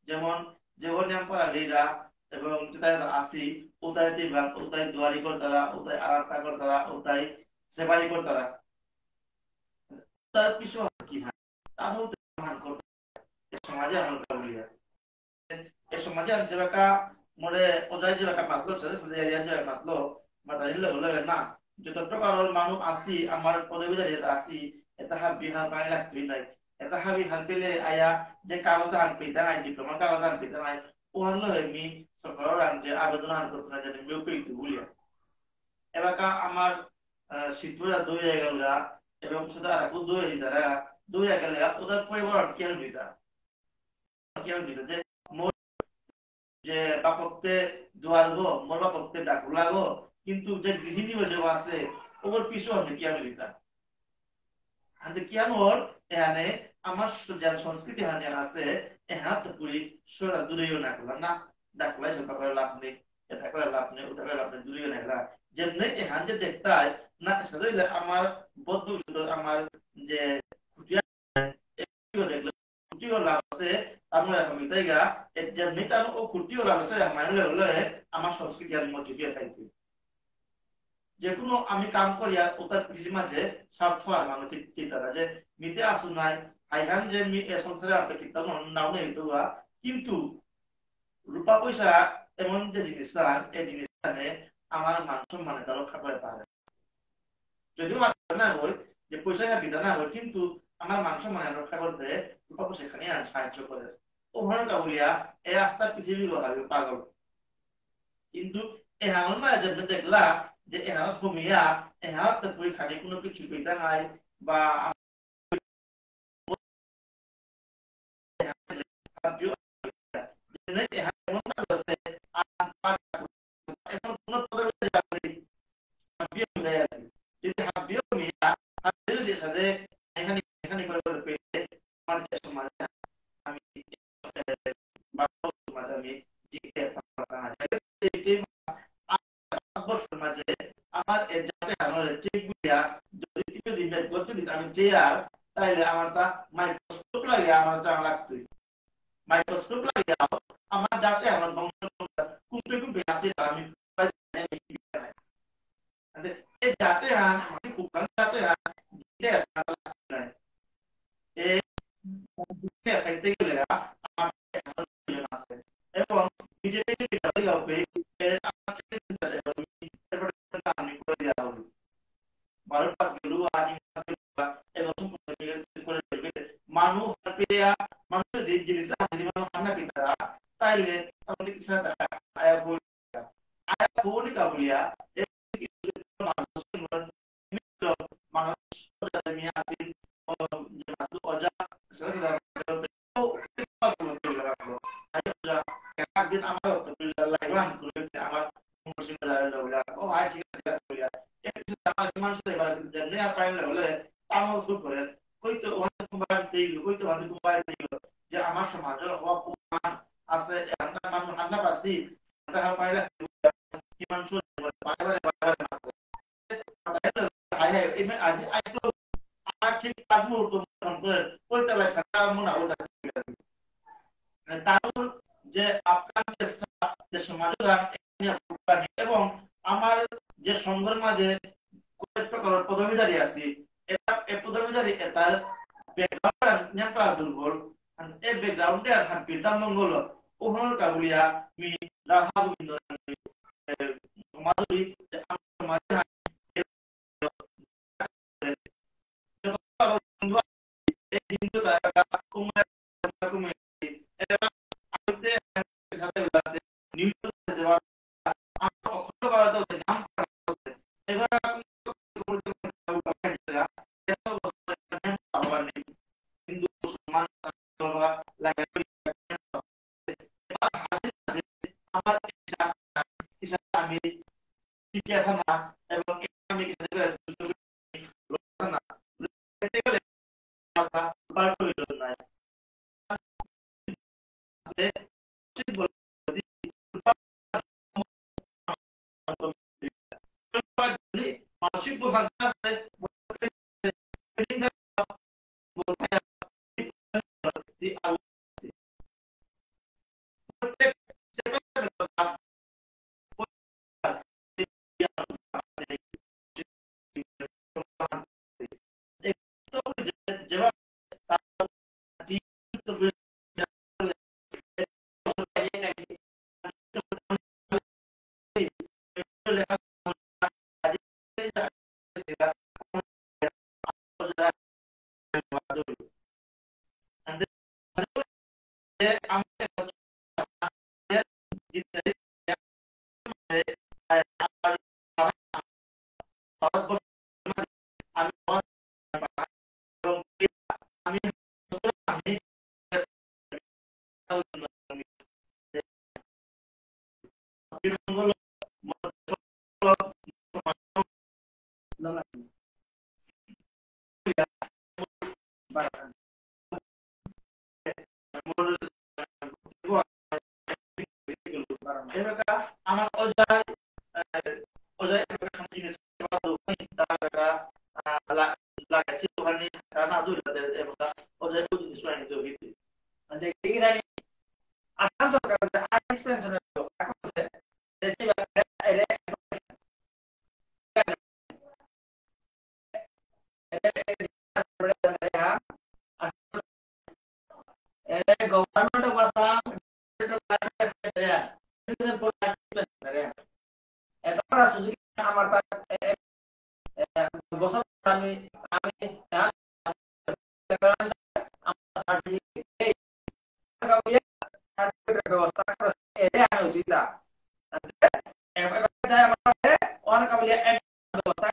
যেমন যেমন নাম করা লিরা এবং যেটা আছি ওটাই দিবা ওটাই দুয়ারি কর তারা ওটাই আরামটা কর তারা ওটাই সেবারি কর তারা তার পিছু কি হয় তারও মান করতে সমাজে হালকা বলিয়া এই সমাজে যেটা মরে ওটাই যেটা মাতলো সেটা এরিয়া যে মাতলো মাতাইলে হলো না যত প্রকারের মানুষ আসি আমার পদবিদা যেটা আসি এটা বিহার বাইরে লাগবে নাই এটা হাবি হালপেলে আয়া যে কাগজ আনপিতা নাই ডিপ্লোমা কাগজ আনপিতা নাই ও হলো আমি সরকারের আনতে আবেদন আন করতে না জানি মেও পেইতে বলিয়া এবার আমার শীতপুরা দুই হয়ে গেল এবং সেটা আর দুই হয়ে তারা দুই হয়ে গেলে ওদের পরিবার কেন দিতা কেন দিতা যে মোর যে বাপকতে দুয়ার গো মোর বাপকতে ডাকু লাগো কিন্তু যে গৃহিণী যে আছে ওর পিছু হতে কেন দিতা হাতে কেন ওর এখানে আমার যে সংস্কৃতি হাজার আছে হাত পুরি সোরা দূরেও না করলাম না ডাকলাই সেটা করে লাভ নেই এটা করে লাভ নেই ওটা করে লাভ নেই দূরেও না গেলা যেমনি এখান যে দেখতাই না সেটা আমার বদ্ধ আমার যে খুটিয়া দেখলো খুটিও লাভ আছে আমার এখন তাইগা যেমনি তার ও খুটিও লাভ আছে মানলে হলে আমার সংস্কৃতি আর মজুরিয়া থাকবে যে কোনো আমি কাম করি আর ওটার পৃথিবীর মাঝে স্বার্থ আর মানুষ চিন্তাটা যে মিতে আসু নাই আইহান যে সংসারে আনতে কিন্তু নাও নেই দেওয়া কিন্তু রূপা পয়সা এমন যে জিনিসটা এই জিনিসটা আমার মান সম্মানে তা রক্ষা করে পারে যদিও না হয় যে পয়সা বিধা না হয় কিন্তু আমার মান সম্মানে রক্ষা করতে রূপা পয়সা এখানে সাহায্য করে ও ভরকা বলিয়া এই রাস্তার পৃথিবীর ভাবে পাগল কিন্তু এই হামল মাঝে যেমন দেখলা যে এহাত কমিয়া এহাত পরীক্ষাটি কোনো কিছু পেতে নাই বা আমার যাতে আমার চেকগুলিয়া যদি আমি চেয়ার তাইলে আমার তা মাইক্রোস্কোপ লাগিয়ে আমার জানা লাগতোই মাইক্রোস্কোপ লাগিয়ে আমার যাতে আমার বংশ কুমতে কুমতে আসি আমি এই যাতে আমি খুব যাতে খাইতে গেলে আমার আছে এবং বিজেপি মানুষ মানুষের জিনিস হান্না পিতা তাইলে আমাদের কিছু আয়া বলি কাবুলিয়া একদিন আমার আমার যে আমার সমাজের অপমান আছে হান্না পাচ্ছি যে আপনার যে সমাজের এবং আমার যে সংঘের মাঝে পদবীধারী আছি পদবীধারী তার দুর্বল e background dia hampir tambang golo uhur kabulia mi raha bindo maduri samaja hindu daerah kumai kumai era ante সাথে বিলাতে নিউটন জবাব আমরা অখণ্ড বাড়াতে হচ্ছে নাম করছে এবার হিন্দু মুসলমান লাগে আমার আমি টিকে থাকা এবং আমি না মানসিক প্রশান্তি আছে আমার অজায় অজায় লাগাইছি ওখানে না দুই অজায় ওই জিনিস বানিয়ে দেবো কিন্তু দেখি জানি আসাম সরকার আর্টিস্ট পেনশনের ব্যবস্থা করছে দেশি गवर्नमेंट ऑफ असम এটা সুযোগ আমার বছর আমি আমি ব্যবস্থা এটা আমি দিতা অনেক আমি ব্যবস্থা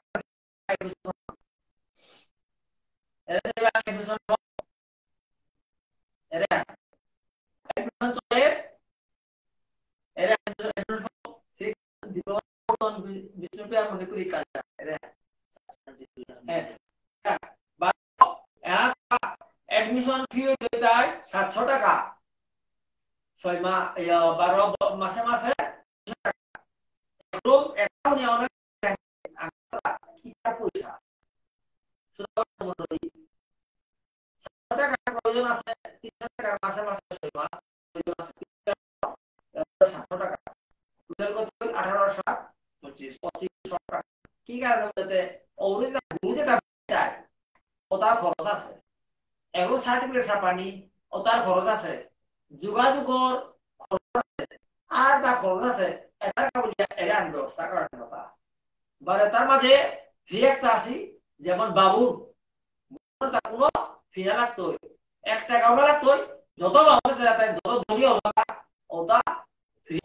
এডমিশন ফি হয়ে যায় 700 টাকা 6 মাস 12 মাসে মাসে রুম এটাও নিয়ে অনেক পয়সা টাকা প্রয়োজন আছে 300 টাকা মাসে মাসে 6 মাস প্রয়োজন আছে 700 টাকা টোটাল কত 18 7 25 টাকা কি কারণে বলতে অরিজিনাল যেটা চাই ওটার খরচ আছে এগুলো সার্টিফিকেট ছাপানি ওটার খরচ আছে যোগাযোগের খরচ আছে আর তা খরচ আছে এটার কাবলিয়া এলান ব্যবস্থা করার কথা বারে তার মাঝে ফি একটা আছে যেমন বাবুর তার কোনো ফি না লাগতো 1 টাকাও না লাগতো যত বাবুর যাতে যত ধনী হবে ওটা ফ্রি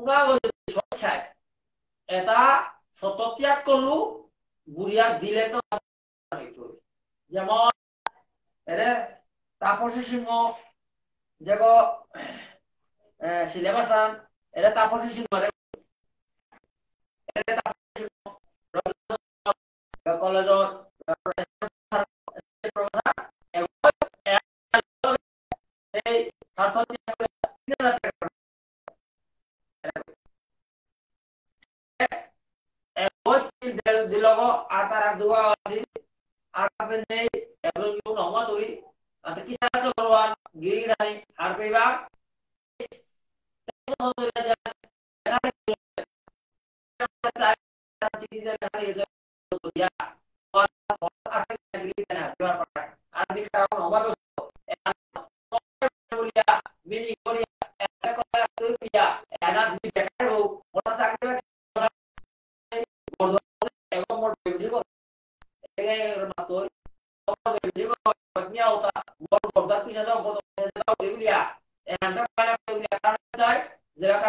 উঙা সচ্ছাই এটা শতত্যাগ করলু বুড়িয়া দিলে তো যেমন এরে তাপসী সিংহ যেগ সিলেবাসান এরে তাপসী সিংহ কলেজৰ দিলগ আতার দুয়া আছে আতাতে নেই এবং কেউ নহমা ধরি আতে কি সাহায্য করবান গিরি রানী আর পেবা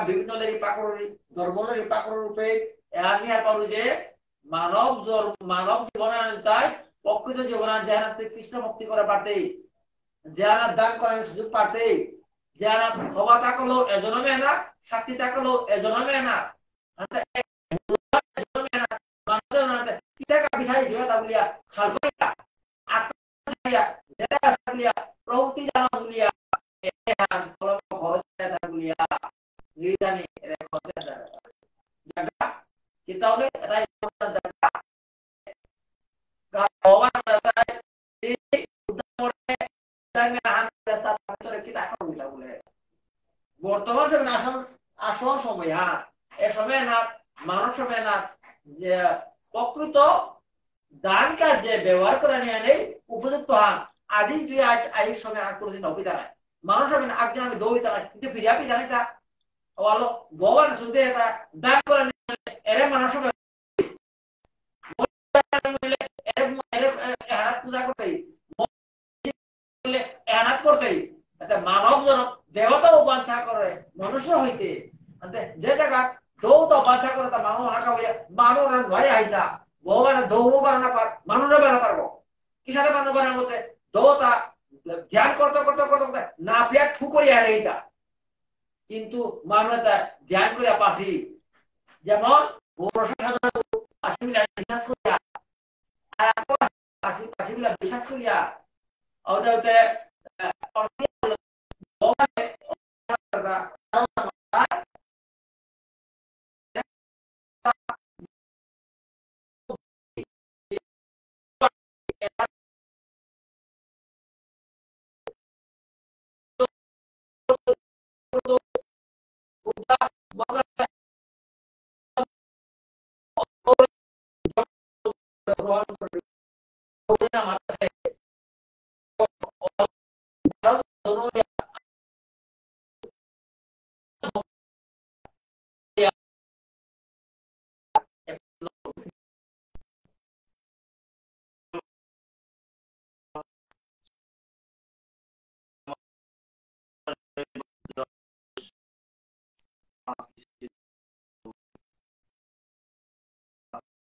বিভিন্ন ধর্মের পাকর রূপে আমি আর পাবো যে মানব জীবনায় প্রকৃত জীবনা যেহান কৃষ্ণ মুক্তি করে পারতে যেহান দান করার সুযোগ পারতে যেহান হবা তাকলো এজনও মেহনত শক্তি তাকলো এজনও মেহনত বিহারি দিয়ে তাবলিয়া খালফাইয়া আত্মা যেটা তাবলিয়া প্রভৃতি জানা বলিয়া এহান কলম খরচ তাবলিয়া গিরিদানি রেকর্ড জায়গা kita oleh rai jaga kawan rai di udah dan hampir satu kita akan bisa boleh বর্তমান সময় আসল সময় এ সময় না মানুষ সময় না যে প্রকৃত দান কার্যে ব্যবহার করে নিয়ে নেই উপযুক্ত হান আদি দুই আইয়ের সময় আর কোনোদিন অভিজ্ঞতা নাই মানুষ সময় না একদিন আমি দৌড়িতে কিন্তু ফিরিয়া পি জানি তা বলো ভগবান শুধু এটা দান করে এরে মানুষ পূজা করতেই এনাত করতেই মানব জন দেবতাও বাঞ্ছা করে মনুষ্য হইতে যে জায়গা দৌত বাঞ্ছা করে তা মানুষ হাঁকা বলে মানুষ ঘরে আইতা ভগবান দৌড়ও বানানো পার মানুষও বানানো পারবো কি সাথে মানুষ বানানোর মধ্যে দৌতা ধ্যান করতে করতে করতে করতে না পেয়ে ঠুকরিয়া এইটা কিন্তু মানুষ ধ্যান করিয়া পাশি যেমন বিশ্বাস করিয়া বিশ্বাস করিয়া গ্রহণ করে